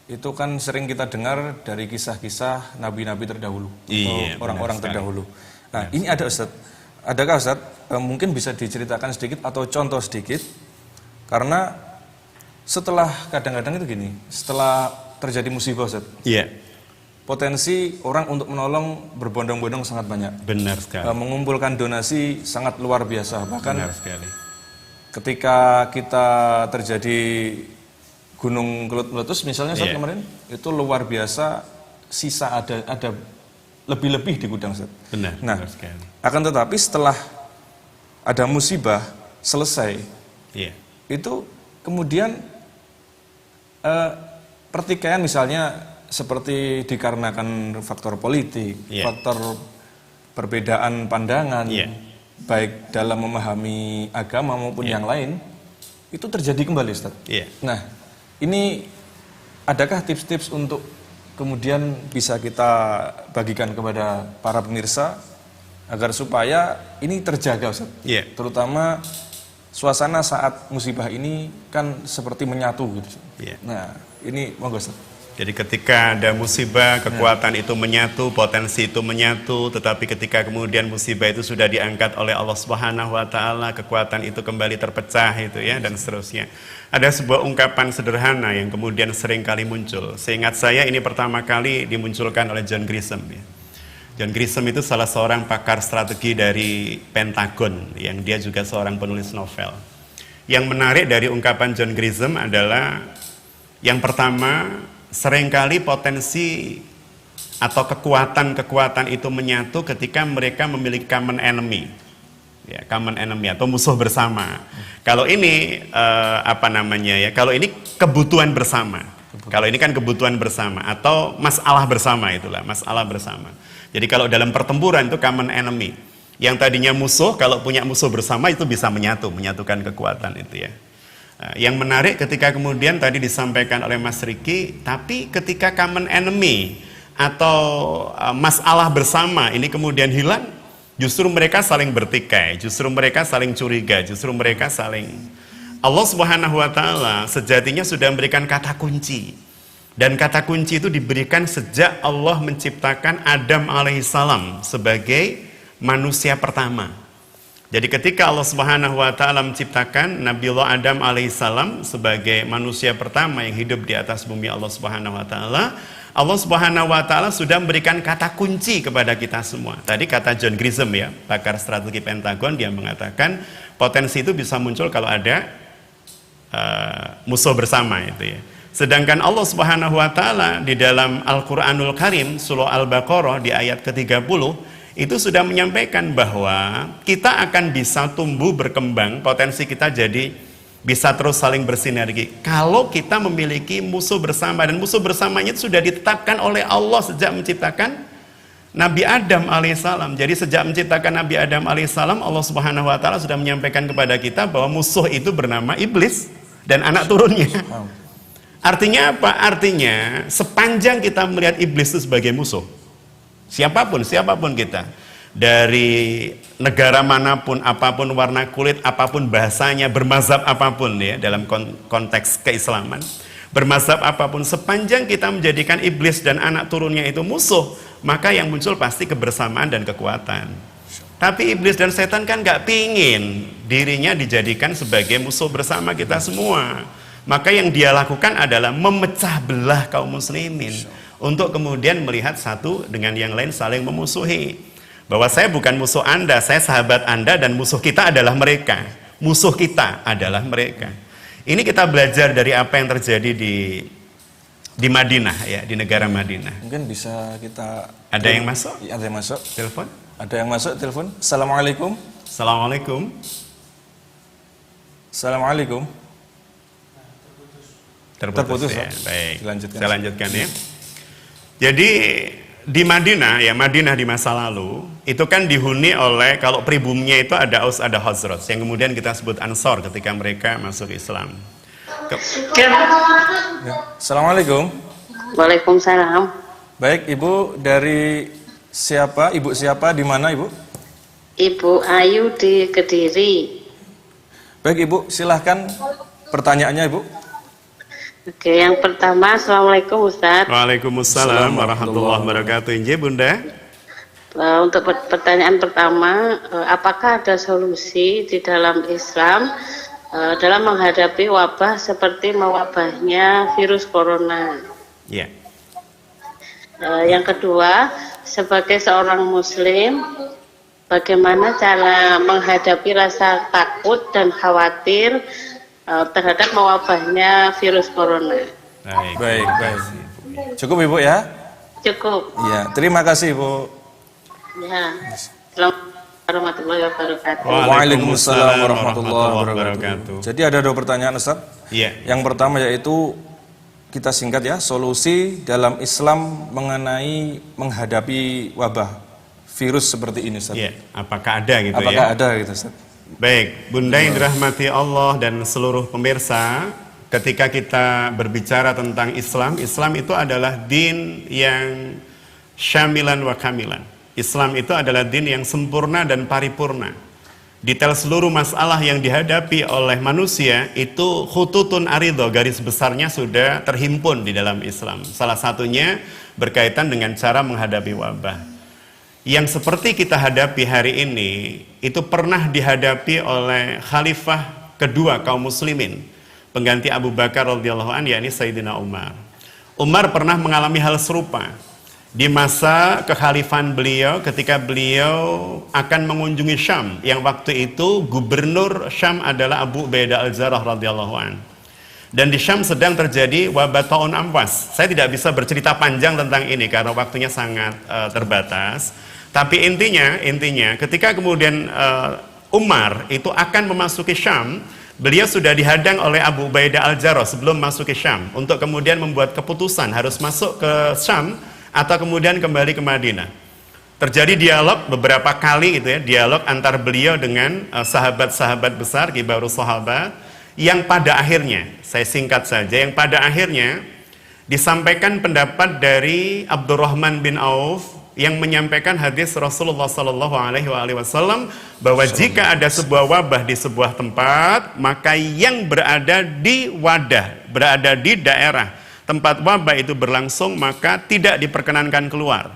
Itu kan sering kita dengar dari kisah-kisah nabi-nabi terdahulu, iya, atau orang-orang terdahulu. Nah ini ada Ustaz, adakah Ustaz mungkin bisa diceritakan sedikit atau contoh sedikit, karena setelah kadang-kadang itu gini, setelah terjadi musibah Ustaz, iya, potensi orang untuk menolong berbondong-bondong sangat banyak. Benar sekali. Mengumpulkan donasi sangat luar biasa. Bahkan benar sekali. Ketika kita terjadi gunung kelut meletus misalnya saat kemarin, itu luar biasa, sisa ada lebih-lebih di gudang Ustaz. Benar, nah, benar sekali. Akan tetapi setelah ada musibah selesai, itu kemudian pertikaian misalnya seperti dikarenakan faktor politik, faktor perbedaan pandangan, baik dalam memahami agama maupun yang lain, itu terjadi kembali Ustaz. Nah, ini adakah tips-tips untuk kemudian bisa kita bagikan kepada para pemirsa agar supaya ini terjaga Ustaz? Terutama suasana saat musibah ini kan seperti menyatu gitu. Nah, ini monggo Ustaz. Jadi ketika ada musibah, kekuatan itu menyatu, potensi itu menyatu, tetapi ketika kemudian musibah itu sudah diangkat oleh Allah Subhanahu wa taala, kekuatan itu kembali terpecah itu ya, dan seterusnya. Ada sebuah ungkapan sederhana yang kemudian sering kali muncul. Seingat saya ini pertama kali dimunculkan oleh John Grisham ya. John Grisham itu salah seorang pakar strategi dari Pentagon, yang dia juga seorang penulis novel. Yang menarik dari ungkapan John Grisham adalah yang pertama, seringkali potensi atau kekuatan-kekuatan itu menyatu ketika mereka memiliki common enemy, ya, common enemy atau musuh bersama. Kalau ini kalau ini kebutuhan bersama. Kalau ini kan kebutuhan bersama atau masalah bersama, itulah masalah bersama. Jadi kalau dalam pertempuran itu common enemy. Yang tadinya musuh, kalau punya musuh bersama itu bisa menyatukan kekuatan itu ya. Yang menarik ketika kemudian tadi disampaikan oleh Mas Riki, tapi ketika common enemy atau masalah bersama ini kemudian hilang, justru mereka saling bertikai, justru mereka saling curiga, justru mereka saling... Allah Subhanahu wa Ta'ala sejatinya sudah memberikan kata kunci, dan kata kunci itu diberikan sejak Allah menciptakan Adam alaihissalam sebagai manusia pertama. Jadi ketika Allah Subhanahu wa Ta'ala menciptakan Nabiullah Adam alaihissalam sebagai manusia pertama yang hidup di atas bumi Allah Subhanahu wa Ta'ala, Allah Subhanahu wa Ta'ala sudah memberikan kata kunci kepada kita semua. Tadi kata John Grisham, ya, pakar strategi Pentagon, dia mengatakan potensi itu bisa muncul kalau ada musuh bersama itu, ya. Sedangkan Allah Subhanahu wa Ta'ala di dalam Al-Qur'anul Karim surah Al-Baqarah di ayat ke-30 itu sudah menyampaikan bahwa kita akan bisa tumbuh berkembang, potensi kita jadi bisa terus saling bersinergi kalau kita memiliki musuh bersama, dan musuh bersamanya itu sudah ditetapkan oleh Allah sejak menciptakan Nabi Adam alaihissalam. Jadi sejak menciptakan Nabi Adam alaihissalam, Allah Subhanahu wa Ta'ala sudah menyampaikan kepada kita bahwa musuh itu bernama iblis dan anak turunnya. Artinya apa? Artinya sepanjang kita melihat iblis itu sebagai musuh, siapapun kita, dari negara manapun, apapun warna kulit, apapun bahasanya, bermazhab apapun, ya, dalam konteks keislaman, bermazhab apapun, sepanjang kita menjadikan iblis dan anak turunnya itu musuh, maka yang muncul pasti kebersamaan dan kekuatan. Tapi iblis dan setan kan gak pingin dirinya dijadikan sebagai musuh bersama kita semua. Maka yang dia lakukan adalah memecah belah kaum muslimin untuk kemudian melihat satu dengan yang lain saling memusuhi. Bahwa saya bukan musuh Anda, saya sahabat Anda, dan musuh kita adalah mereka. Musuh kita adalah mereka. Ini kita belajar dari apa yang terjadi di Madinah, ya, di negara Madinah. Mungkin bisa kita... Ada yang masuk? Ya, ada yang masuk. Telepon? Ada yang masuk telepon. Assalamualaikum. Assalamualaikum. Assalamualaikum. Terputus, ya. Pak. Baik. Dilanjutkan. Saya lanjutkan, ya. Jadi di Madinah, ya, Madinah di masa lalu itu kan dihuni oleh, kalau pribumnya itu ada Aus, ada Khazraj, yang kemudian kita sebut Ansor ketika mereka masuk Islam. Ya. Assalamualaikum. Waalaikumsalam. Baik, Ibu dari siapa? Ibu siapa? Di mana, Ibu? Ibu Ayu di Kediri. Baik, Ibu, silahkan pertanyaannya, Ibu. Oke, yang pertama, Assalamualaikum Ustaz. Waalaikumsalam warahmatullahi wabarakatuh. Injih, Bunda. Untuk pertanyaan pertama, apakah ada solusi di dalam Islam dalam menghadapi wabah seperti mewabahnya virus corona? Ya. Yang kedua, sebagai seorang Muslim, bagaimana cara menghadapi rasa takut dan khawatir terhadap mewabahnya virus corona? Baik. Cukup, Ibu, ya? Cukup. Iya, terima kasih, Ibu. Ya. Assalamualaikum warahmatullahi wabarakatuh. Waalaikumsalam warahmatullahi wabarakatuh. Jadi ada 2 pertanyaan, Ustaz. Iya. Yang pertama yaitu, kita singkat ya, solusi dalam Islam mengenai menghadapi wabah virus seperti ini, Ustaz. Iya. Apakah ada gitu, Apakah ya? ada gitu, Ustaz? Baik, Bunda yang dirahmati Allah dan seluruh pemirsa, ketika kita berbicara tentang Islam, Islam itu adalah din yang syamilan wa kamilan. Islam itu adalah din yang sempurna dan paripurna. Detail seluruh masalah yang dihadapi oleh manusia itu khututun aridho, garis besarnya sudah terhimpun di dalam Islam. Salah satunya berkaitan dengan cara menghadapi wabah. Yang seperti kita hadapi hari ini, itu pernah dihadapi oleh khalifah kedua kaum muslimin, pengganti Abu Bakar radhiyallahu anhu, yakni Sayyidina Umar. Umar pernah mengalami hal serupa di masa kekhalifahan beliau, ketika beliau akan mengunjungi Syam, yang waktu itu gubernur Syam adalah Abu Ubaidah al-Jarrah radhiyallahu anhu. Dan di Syam sedang terjadi wabah taun amwas. Saya tidak bisa bercerita panjang tentang ini karena waktunya sangat terbatas. Tapi intinya ketika kemudian Umar itu akan memasuki Syam, beliau sudah dihadang oleh Abu Ubaidah al-Jarrah sebelum masuk ke Syam untuk kemudian membuat keputusan harus masuk ke Syam atau kemudian kembali ke Madinah. Terjadi dialog beberapa kali gitu ya, dialog antar beliau dengan sahabat-sahabat besar, kibarus sahabat, yang pada akhirnya, saya singkat saja, yang pada akhirnya disampaikan pendapat dari Abdurrahman bin Auf yang menyampaikan hadis Rasulullah Sallallahu Alaihi Wasallam bahwa jika ada sebuah wabah di sebuah tempat, maka yang berada di wadah, berada di daerah tempat wabah itu berlangsung, maka tidak diperkenankan keluar.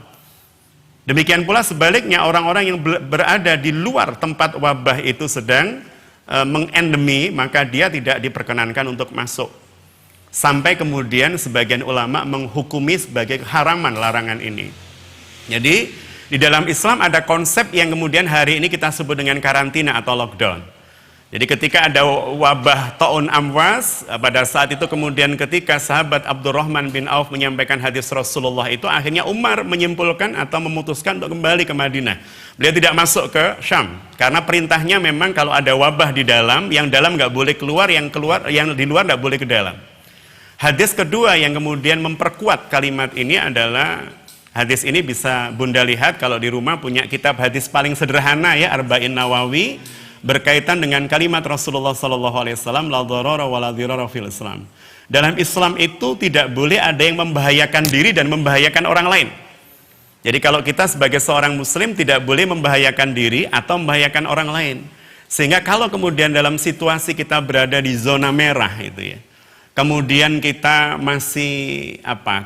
Demikian pula sebaliknya, orang-orang yang berada di luar tempat wabah itu sedang mengendemi, maka dia tidak diperkenankan untuk masuk. Sampai kemudian sebagian ulama menghukumi sebagai haraman larangan ini. Jadi di dalam Islam ada konsep yang kemudian hari ini kita sebut dengan karantina atau lockdown. Jadi ketika ada wabah ta'un amwas, pada saat itu kemudian ketika sahabat Abdurrahman bin Auf menyampaikan hadis Rasulullah itu, akhirnya Umar menyimpulkan atau memutuskan untuk kembali ke Madinah. Beliau tidak masuk ke Syam karena perintahnya memang kalau ada wabah di dalam, yang dalam nggak boleh keluar, yang di luar nggak boleh ke dalam. Hadis kedua yang kemudian memperkuat kalimat ini adalah hadis ini bisa Bunda lihat kalau di rumah punya kitab hadis paling sederhana ya, Arba'in Nawawi, berkaitan dengan kalimat Rasulullah SAW, la dharara wa la dhirara fil Islam. Dalam Islam itu tidak boleh ada yang membahayakan diri dan membahayakan orang lain. Jadi kalau kita sebagai seorang muslim tidak boleh membahayakan diri atau membahayakan orang lain. Sehingga kalau kemudian dalam situasi kita berada di zona merah itu ya, kemudian kita masih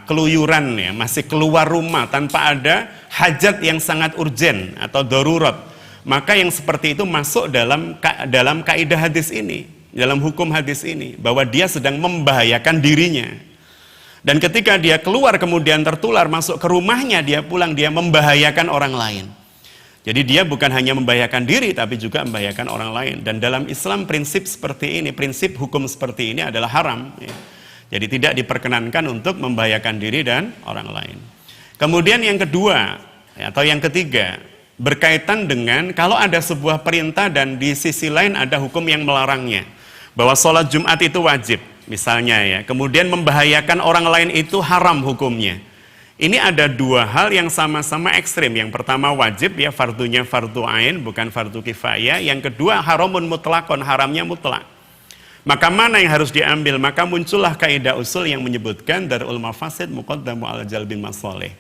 keluyuran ya, masih keluar rumah tanpa ada hajat yang sangat urgen atau darurat, maka yang seperti itu masuk dalam kaidah hadis ini, dalam hukum hadis ini, bahwa dia sedang membahayakan dirinya. Dan ketika dia keluar kemudian tertular masuk ke rumahnya, dia pulang, dia membahayakan orang lain. Jadi dia bukan hanya membahayakan diri, tapi juga membahayakan orang lain. Dan dalam Islam prinsip seperti ini, prinsip hukum seperti ini adalah haram. Ya. Jadi tidak diperkenankan untuk membahayakan diri dan orang lain. Kemudian yang kedua, atau yang ketiga, berkaitan dengan kalau ada sebuah perintah dan di sisi lain ada hukum yang melarangnya. Bahwa sholat Jumat itu wajib, misalnya ya. Kemudian membahayakan orang lain itu haram hukumnya. Ini ada dua hal yang sama-sama ekstrim. Yang pertama wajib ya, fardunya fardu ain, bukan fardu kifayah. Yang kedua haramun mutlakon, haramnya mutlak. Maka mana yang harus diambil? Maka muncullah kaidah usul yang menyebutkan darul mafasid muqaddamu ala jalbil masalih.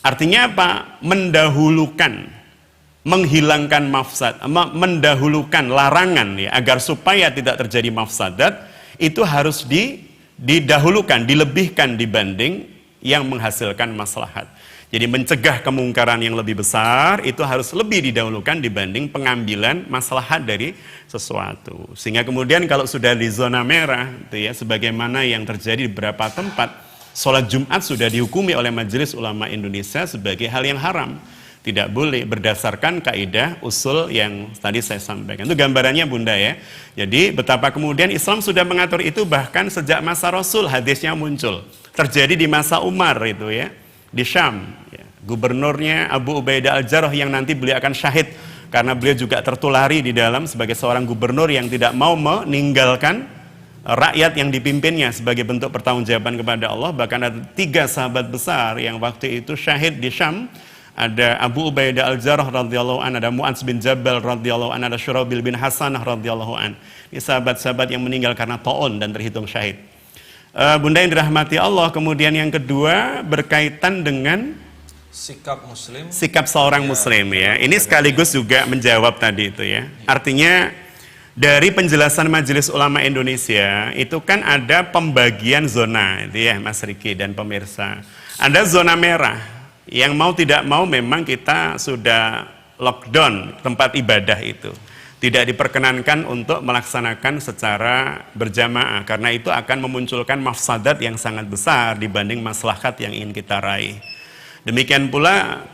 Artinya apa? Mendahulukan, menghilangkan mafsad, mendahulukan larangan ya, agar supaya tidak terjadi mafsadat, itu harus didahulukan, dilebihkan dibanding yang menghasilkan maslahat. Jadi mencegah kemungkaran yang lebih besar itu harus lebih didahulukan dibanding pengambilan maslahat dari sesuatu. Sehingga kemudian kalau sudah di zona merah itu ya, sebagaimana yang terjadi di beberapa tempat, sholat Jumat sudah dihukumi oleh Majelis Ulama Indonesia sebagai hal yang haram. Tidak boleh berdasarkan kaidah usul yang tadi saya sampaikan. Itu gambarannya Bunda ya. Jadi betapa kemudian Islam sudah mengatur itu bahkan sejak masa Rasul, hadisnya muncul. Terjadi di masa Umar itu ya, di Syam ya. Gubernurnya Abu Ubaidah Al-Jarrah yang nanti beliau akan syahid karena beliau juga tertulari di dalam sebagai seorang gubernur yang tidak mau meninggalkan rakyat yang dipimpinnya sebagai bentuk pertanggungjawaban kepada Allah. Bahkan ada 3 sahabat besar yang waktu itu syahid di Syam. Ada Abu Ubaidah Al-Jarrah radhiyallahu an, ada Mu'adz bin Jabal radhiyallahu an, ada Syurabil bin Hasanah radhiyallahu an. Ini sahabat-sahabat yang meninggal karena ta'un dan terhitung syahid. Bunda yang dirahmati Allah, kemudian yang kedua berkaitan dengan sikap seorang muslim ya. Ini sekaligus juga menjawab tadi itu ya. Artinya dari penjelasan Majelis Ulama Indonesia itu kan ada pembagian zona itu ya Mas Riki dan pemirsa. Ada zona merah yang mau tidak mau memang kita sudah lockdown tempat ibadah itu. Tidak diperkenankan untuk melaksanakan secara berjamaah karena itu akan memunculkan mafsadat yang sangat besar dibanding maslahat yang ingin kita raih. Demikian pula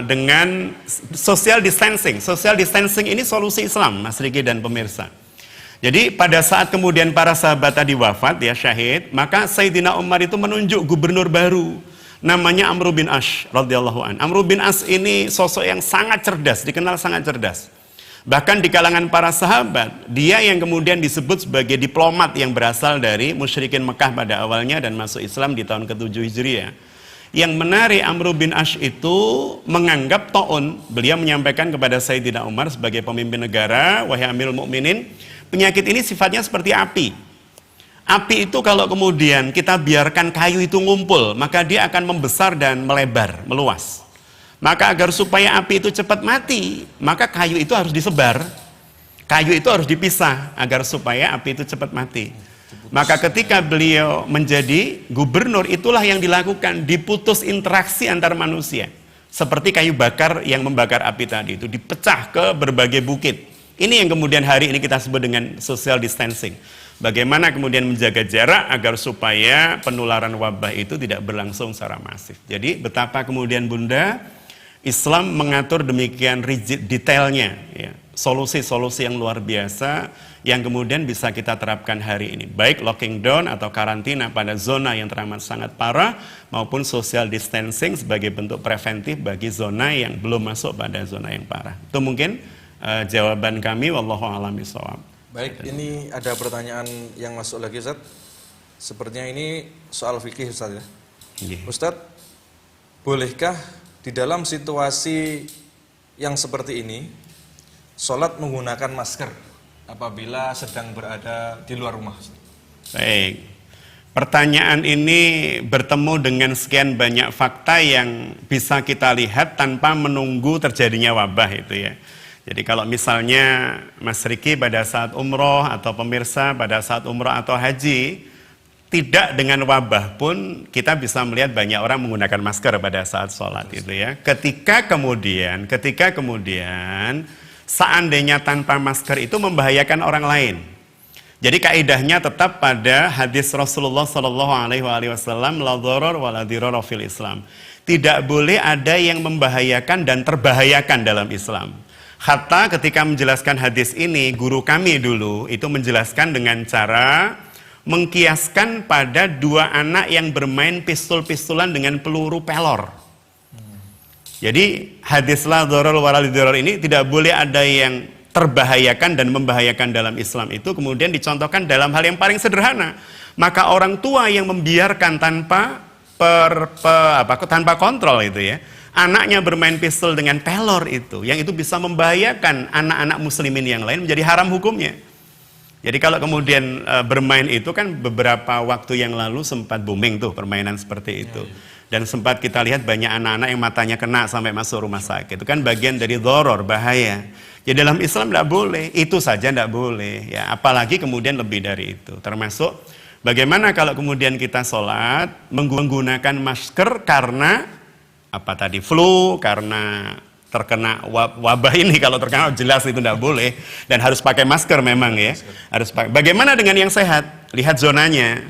dengan social distancing. Social distancing ini solusi Islam, Mas Riki dan pemirsa. Jadi pada saat kemudian para sahabat tadi wafat ya syahid, maka Sayyidina Umar itu menunjuk gubernur baru. Namanya Amr bin Ash radhiyallahu an. Amr bin Ash ini sosok yang sangat cerdas, dikenal sangat cerdas. Bahkan di kalangan para sahabat, dia yang kemudian disebut sebagai diplomat yang berasal dari musyrikin Mekah pada awalnya dan masuk Islam di tahun ke-7 Hijriah. Yang menarik, Amr bin Ash itu menganggap ta'un. Beliau menyampaikan kepada Sayyidina Umar sebagai pemimpin negara, wahai Amirul Mukminin, Penyakit ini sifatnya seperti api. Api itu kalau kemudian kita biarkan kayu itu ngumpul, maka dia akan membesar dan melebar, meluas. Maka agar supaya api itu cepat mati, maka kayu itu harus disebar. Kayu itu harus dipisah agar supaya api itu cepat mati. Maka ketika beliau menjadi gubernur, itulah yang dilakukan, diputus interaksi antar manusia. Seperti kayu bakar yang membakar api tadi itu dipecah ke berbagai bukit. Ini yang kemudian hari ini kita sebut dengan social distancing. Bagaimana kemudian menjaga jarak agar supaya penularan wabah itu tidak berlangsung secara masif. Jadi betapa kemudian Bunda, Islam mengatur demikian rigid detailnya, ya. Solusi-solusi yang luar biasa yang kemudian bisa kita terapkan hari ini. Baik locking down atau karantina pada zona yang teramat sangat parah, maupun social distancing sebagai bentuk preventif bagi zona yang belum masuk pada zona yang parah. Itu mungkin jawaban kami, wallahu a'lam bishawab. Baik, ini ada pertanyaan yang masuk lagi, Ustaz. Sepertinya ini soal fikih, Ustaz, ya. Yeah. Ustaz, bolehkah di dalam situasi yang seperti ini sholat menggunakan masker apabila sedang berada di luar rumah? Baik. Pertanyaan ini bertemu dengan sekian banyak fakta yang bisa kita lihat tanpa menunggu terjadinya wabah itu, ya. Jadi kalau misalnya Mas Riki pada saat umroh atau pemirsa pada saat umroh atau haji, tidak dengan wabah pun kita bisa melihat banyak orang menggunakan masker pada saat sholat itu, ya. Ketika kemudian seandainya tanpa masker itu membahayakan orang lain. Jadi kaidahnya tetap pada hadis Rasulullah SAW, la dharar wa la dirara fil Islam. Tidak boleh ada yang membahayakan dan terbahayakan dalam Islam. Hatta ketika menjelaskan hadis ini, guru kami dulu itu menjelaskan dengan cara mengkiaskan pada dua anak yang bermain pistol-pistolan dengan peluru pelor. Jadi hadis la dharar wa la dirar ini tidak boleh ada yang terbahayakan dan membahayakan dalam Islam itu kemudian dicontohkan dalam hal yang paling sederhana. Maka orang tua yang membiarkan tanpa tanpa kontrol itu, ya, anaknya bermain pistol dengan pelor itu, yang itu bisa membahayakan anak-anak muslimin yang lain, menjadi haram hukumnya. Jadi kalau kemudian bermain itu kan beberapa waktu yang lalu sempat booming tuh permainan seperti itu. Dan sempat kita lihat banyak anak-anak yang matanya kena sampai masuk rumah sakit. Itu kan bagian dari dhoror, bahaya. Ya dalam Islam tidak boleh, itu saja tidak boleh. Ya, apalagi kemudian lebih dari itu. Termasuk bagaimana kalau kemudian kita sholat menggunakan masker karena apa tadi, flu, karena terkena wabah ini. Kalau terkena jelas itu tidak boleh dan harus pakai masker memang, ya. Harus pakai. Bagaimana dengan yang sehat? Lihat zonanya.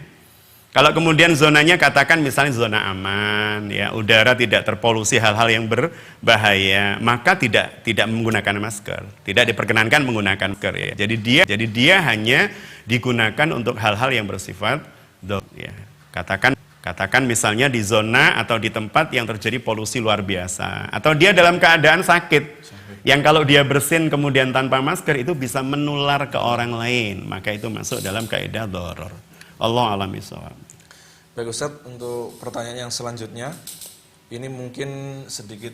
Kalau kemudian zonanya katakan misalnya zona aman, ya, udara tidak terpolusi hal-hal yang berbahaya, maka tidak menggunakan masker, tidak diperkenankan menggunakan masker, ya. Jadi dia hanya digunakan untuk hal-hal yang bersifat ya. Katakan misalnya di zona atau di tempat yang terjadi polusi luar biasa, atau dia dalam keadaan sakit yang kalau dia bersin kemudian tanpa masker itu bisa menular ke orang lain, maka itu masuk dalam kaidah dhoror. Allah a'lam bishawab. Baik Ustaz, untuk pertanyaan yang selanjutnya ini mungkin sedikit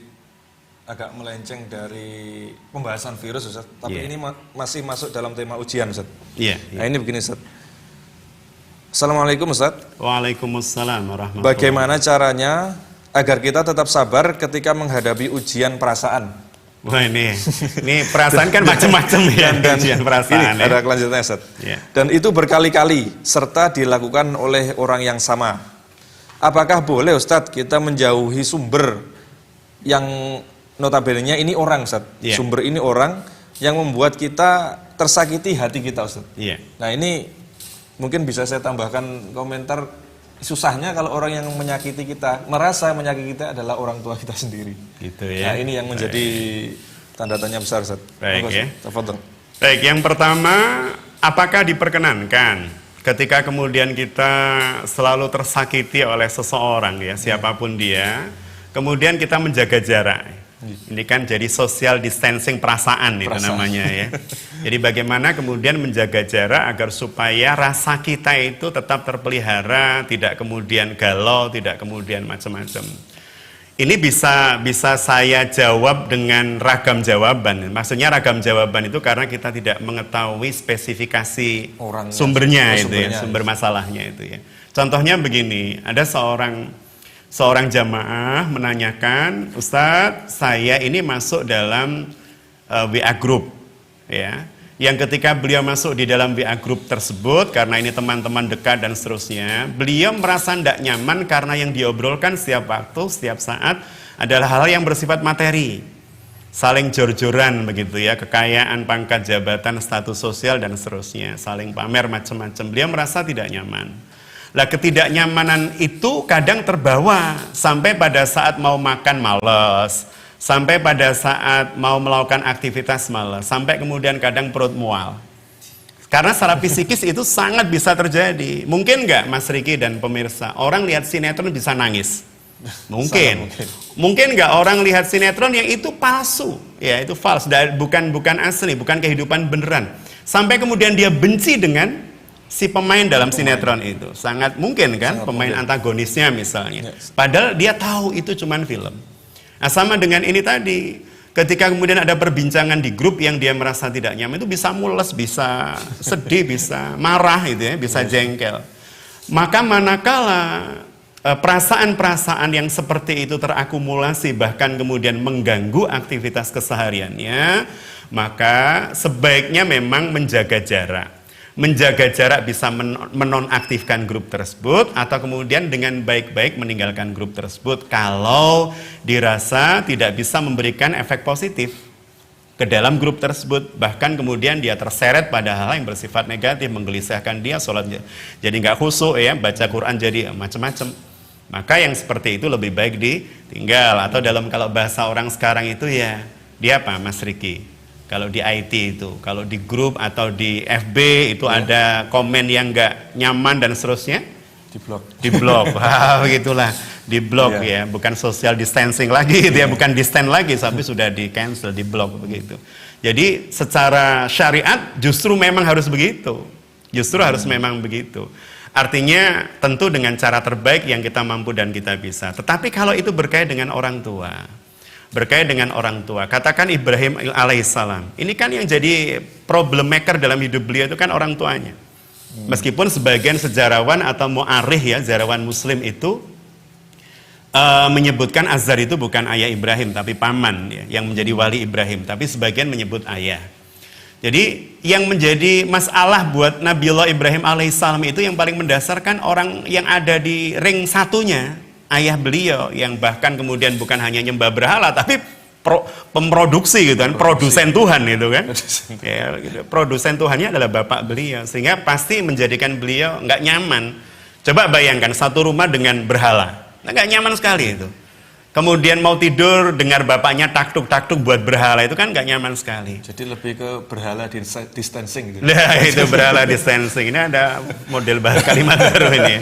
agak melenceng dari pembahasan virus, Ustaz, tapi ini masih masuk dalam tema ujian, Ustaz. Nah, ini begini, Ustaz. Assalamualaikum, Ustaz. Waalaikumsalam warahmatullahi wabarakatuh. Bagaimana caranya agar kita tetap sabar ketika menghadapi ujian perasaan? Wah, ini perasaan kan macam-macam, ya. Dan ujian perasaan, ini ada kelanjutannya, Ustaz. Ya. Dan itu berkali-kali serta dilakukan oleh orang yang sama. Apakah boleh, Ustaz, kita menjauhi sumber yang notabene-nya ini orang, Ustaz? Ya. Sumber ini orang yang membuat kita tersakiti hati kita, Ustaz. Ya. Nah, ini mungkin bisa saya tambahkan komentar, susahnya kalau orang yang menyakiti kita, merasa menyakiti kita adalah orang tua kita sendiri. Gitu, ya. Nah, ini yang menjadi tanda tanya besar, Ustaz. Baik, ya. Tafadhol. Baik, yang pertama, apakah diperkenankan ketika kemudian kita selalu tersakiti oleh seseorang, ya, siapapun dia, kemudian kita menjaga jarak. Ini kan jadi social distancing perasaan itu namanya, ya. Jadi bagaimana kemudian menjaga jarak agar supaya rasa kita itu tetap terpelihara, tidak kemudian galau, tidak kemudian macam-macam. Ini bisa saya jawab dengan ragam jawaban. Maksudnya ragam jawaban itu karena kita tidak mengetahui spesifikasi Orangnya, sumbernya itu ya, sumbernya. sumber masalahnya itu ya. Contohnya begini, ada seorang jamaah menanyakan, Ustadz, saya ini masuk dalam WA group ya. Yang ketika beliau masuk di dalam WA group tersebut, karena ini teman-teman dekat dan seterusnya, beliau merasa tidak nyaman karena yang diobrolkan setiap waktu, setiap saat adalah hal yang bersifat materi. Saling jor-joran begitu ya, kekayaan, pangkat, jabatan, status sosial dan seterusnya, saling pamer macam-macam. Beliau merasa tidak nyaman. Lah ketidaknyamanan itu kadang terbawa sampai pada saat mau makan malas, sampai pada saat mau melakukan aktivitas malas, sampai kemudian kadang perut mual. Karena secara fisikis itu sangat bisa terjadi. Mungkin nggak Mas Riki dan pemirsa, orang lihat sinetron bisa nangis? Mungkin. Mungkin nggak orang lihat sinetron yang itu palsu, ya itu false, bukan asli, bukan kehidupan beneran. Sampai kemudian dia benci dengan si pemain dalam sinetron itu. Sangat mungkin kan, pemain antagonisnya misalnya. Padahal dia tahu itu cuman film. Nah, sama dengan ini tadi, ketika kemudian ada perbincangan di grup yang dia merasa tidak nyaman, itu bisa mules, bisa sedih, bisa marah gitu ya, bisa jengkel. Maka manakala perasaan-perasaan yang seperti itu terakumulasi bahkan kemudian mengganggu aktivitas kesehariannya, maka sebaiknya memang menjaga jarak. Menjaga jarak bisa menonaktifkan grup tersebut atau kemudian dengan baik-baik meninggalkan grup tersebut kalau dirasa tidak bisa memberikan efek positif ke dalam grup tersebut, bahkan kemudian dia terseret pada hal yang bersifat negatif, menggelisahkan dia, sholat jadi nggak khusyuk ya, baca Quran jadi macam-macam. Maka yang seperti itu lebih baik ditinggal, atau dalam kalau bahasa orang sekarang itu ya dia apa Mas Riki? Kalau di IT itu, kalau di grup atau di FB itu ada komen yang nggak nyaman dan seterusnya, di blok, begitulah, di blok ya, bukan social distancing lagi, dia bukan distant lagi, tapi sudah di cancel, di blok begitu. Jadi secara syariat justru memang harus begitu, harus memang begitu. Artinya tentu dengan cara terbaik yang kita mampu dan kita bisa. Tetapi kalau itu berkait dengan orang tua. Katakan Ibrahim alaihissalam. Ini kan yang jadi problem maker dalam hidup beliau itu kan orang tuanya. Meskipun sebagian sejarawan atau mu'arikh ya, sejarawan muslim itu menyebutkan Azar itu bukan ayah Ibrahim tapi paman ya, yang menjadi wali Ibrahim, tapi sebagian menyebut ayah. Jadi yang menjadi masalah buat Nabiullah Ibrahim alaihissalam itu yang paling mendasarkan orang yang ada di ring satunya, ayah beliau yang bahkan kemudian bukan hanya nyembah berhala tapi pemroduksi gitu kan, produsen Tuhan itu kan. Ya, gitu. Produsen Tuhannya adalah bapak beliau, sehingga pasti menjadikan beliau nggak nyaman. Coba bayangkan satu rumah dengan berhala, nggak nyaman sekali itu. Kemudian mau tidur dengar bapaknya taktuk-taktuk buat berhala, itu kan nggak nyaman sekali. Jadi lebih ke berhala distancing gitu. Nah, itu berhala distancing. Ini ada model kalimat baru ini.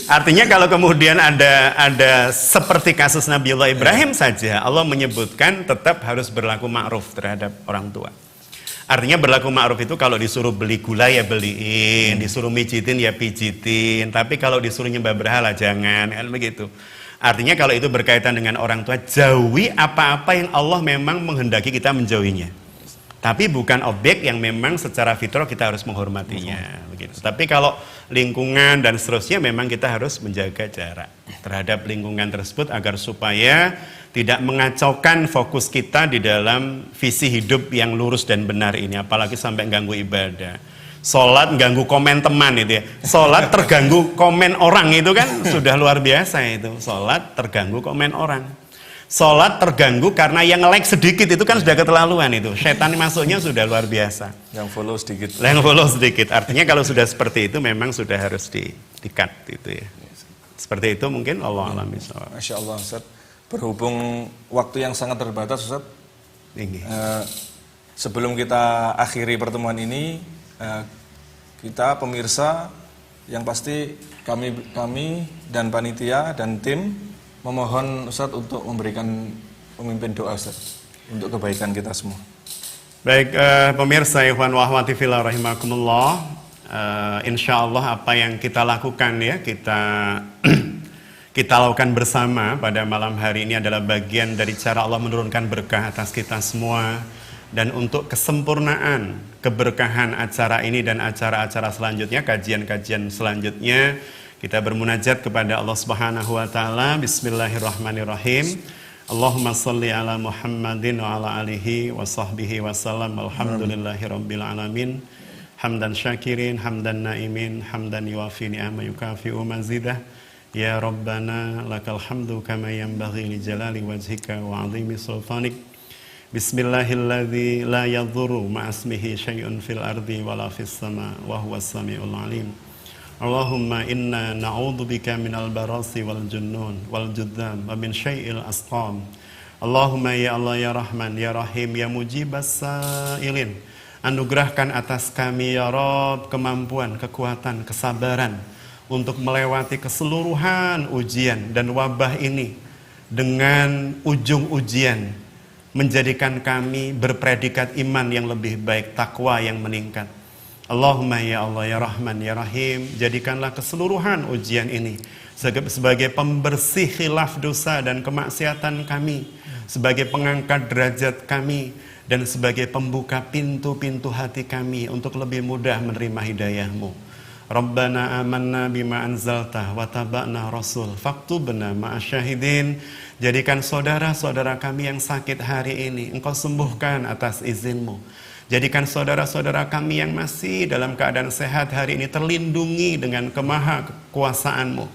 Artinya kalau kemudian ada seperti kasus Nabiullah Ibrahim saja, Allah menyebutkan tetap harus berlaku ma'ruf terhadap orang tua. Artinya berlaku ma'ruf itu kalau disuruh beli gula ya beliin, disuruh mijitin ya pijitin, tapi kalau disuruh nyembah berhala jangan, kan begitu. Artinya kalau itu berkaitan dengan orang tua, jauhi apa-apa yang Allah memang menghendaki kita menjauhinya. Tapi bukan objek yang memang secara fitrah kita harus menghormatinya, begitu. Tapi kalau lingkungan dan seterusnya memang kita harus menjaga jarak terhadap lingkungan tersebut agar supaya tidak mengacaukan fokus kita di dalam visi hidup yang lurus dan benar ini, apalagi sampai ganggu ibadah. Sholat ganggu komen teman itu ya. Sholat terganggu komen orang itu kan sudah luar biasa itu. Sholat terganggu komen orang. Sholat terganggu karena yang like sedikit itu kan sudah keterlaluan itu. Setan masuknya sudah luar biasa. Yang follow sedikit. Artinya kalau sudah seperti itu memang sudah harus di-cut itu ya. Seperti itu mungkin Allah alam bisawab. Masya Allah Ustaz. Berhubung waktu yang sangat terbatas Ustaz. Sebelum kita akhiri pertemuan ini, kita pemirsa yang pasti kami dan panitia dan tim memohon Ustaz untuk memberikan pemimpin doa Ustaz untuk kebaikan kita semua. Baik, pemirsa ikhwan wa akhwati fillah rahimakumullah, insyaallah apa yang kita lakukan ya, kita lakukan bersama pada malam hari ini adalah bagian dari cara Allah menurunkan berkah atas kita semua. Dan untuk kesempurnaan keberkahan acara ini dan acara-acara selanjutnya, kajian-kajian selanjutnya, kita bermunajat kepada Allah Subhanahu wa taala. Bismillahirrahmanirrahim. Allahumma shalli ala Muhammadin wa ala alihi wa sahbihi wa sallam. Alhamdulillahirabbil alamin. Hamdan syakirin, hamdan naimin, hamdan yuwafi ni'ama yukafi'u mazidah. Ya Rabbana lakal hamdu kama yanbaghi li jalali wajhika wa 'azimi sultanik. Bismillahilladzi la yadhurru ma'asmihi syai'un fil ardi wala fis sama wa huwas samiul alim. Allahumma inna na'udzubika minal barasi wal junnun wal judzam wa min syai'il asqam. Allahumma ya Allah ya Rahman ya Rahim ya mujibas sa'ilin. Anugerahkan atas kami ya Rabb kemampuan, kekuatan, kesabaran untuk melewati keseluruhan ujian dan wabah ini dengan ujung ujian menjadikan kami berpredikat iman yang lebih baik, takwa yang meningkat. Allahumma ya Allah ya Rahman ya Rahim, jadikanlah keseluruhan ujian ini sebagai pembersih khilaf dosa dan kemaksiatan kami, sebagai pengangkat derajat kami, dan sebagai pembuka pintu-pintu hati kami untuk lebih mudah menerima hidayah-Mu. Rabbana amanna bima anzalta wa taba'na rasul faktubna ma'asyahidin. Jadikan saudara-saudara kami yang sakit hari ini Engkau sembuhkan atas izin-Mu. Jadikan saudara-saudara kami yang masih dalam keadaan sehat hari ini terlindungi dengan kemaha kekuasaan-Mu.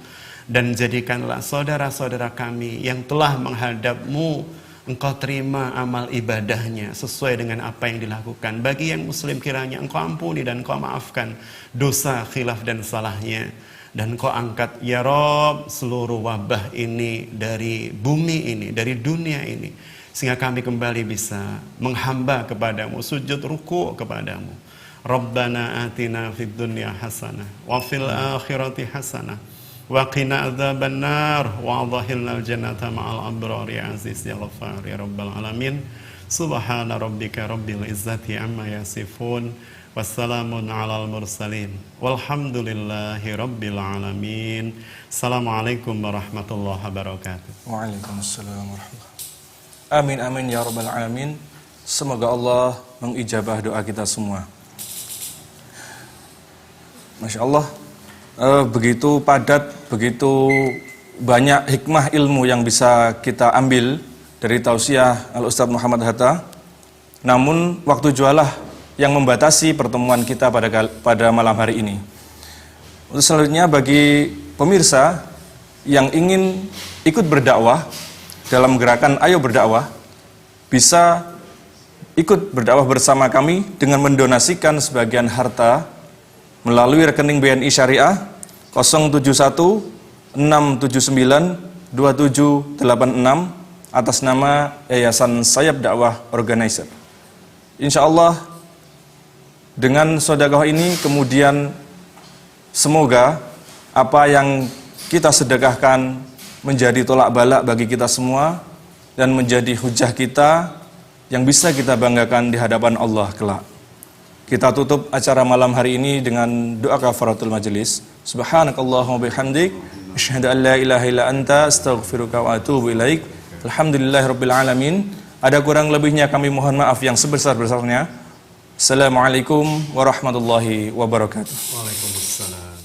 Dan jadikanlah saudara-saudara kami yang telah menghadap-Mu, Engkau terima amal ibadahnya sesuai dengan apa yang dilakukan. Bagi yang muslim kiranya Engkau ampuni dan Engkau maafkan dosa, khilaf dan salahnya. Dan Engkau angkat ya Rob seluruh wabah ini dari bumi ini, dari dunia ini, sehingga kami kembali bisa menghamba kepadamu, sujud ruku kepadamu. Rabbana atina fid dunya hasanah wa fil akhirati hasanah wa qina adzabannar wa adkhilnal jannata ma'al abrar ya aziz ya ghaffar ya rabbal alamin. Subhana rabbika rabbil izzati amma yasifun. Wassalamun alal mursalin. Walhamdulillahi rabbil alamin. Assalamualaikum warahmatullahi wabarakatuh. Waalaikumsalam warahmatullahi wabarakatuh. Amin amin ya rabbal alamin. Semoga Allah mengijabah doa kita semua. Masya Allah, begitu padat, begitu banyak hikmah ilmu yang bisa kita ambil dari tausiah Al-Ustadz Muhammad Hatta. Namun waktu jualah yang membatasi pertemuan kita pada malam hari ini. Untuk selanjutnya bagi pemirsa yang ingin ikut berdakwah dalam gerakan Ayo Berdakwah, bisa ikut berdakwah bersama kami dengan mendonasikan sebagian harta melalui rekening BNI Syariah 071 679 2786 atas nama Yayasan Sayap Dakwah Organizer. Insya Allah dengan sedekah ini kemudian semoga apa yang kita sedekahkan menjadi tolak balak bagi kita semua dan menjadi hujah kita yang bisa kita banggakan di hadapan Allah kelak. Kita tutup acara malam hari ini dengan doa kafaratul majelis. Subhanakallahumma bihamdik asyhadu an la ilaha illa anta astaghfiruka wa atubu ilaik. Alhamdulillahirabbil alamin. Ada kurang lebihnya kami mohon maaf yang sebesar-besarnya. Assalamualaikum warahmatullahi wabarakatuh. Waalaikumsalam.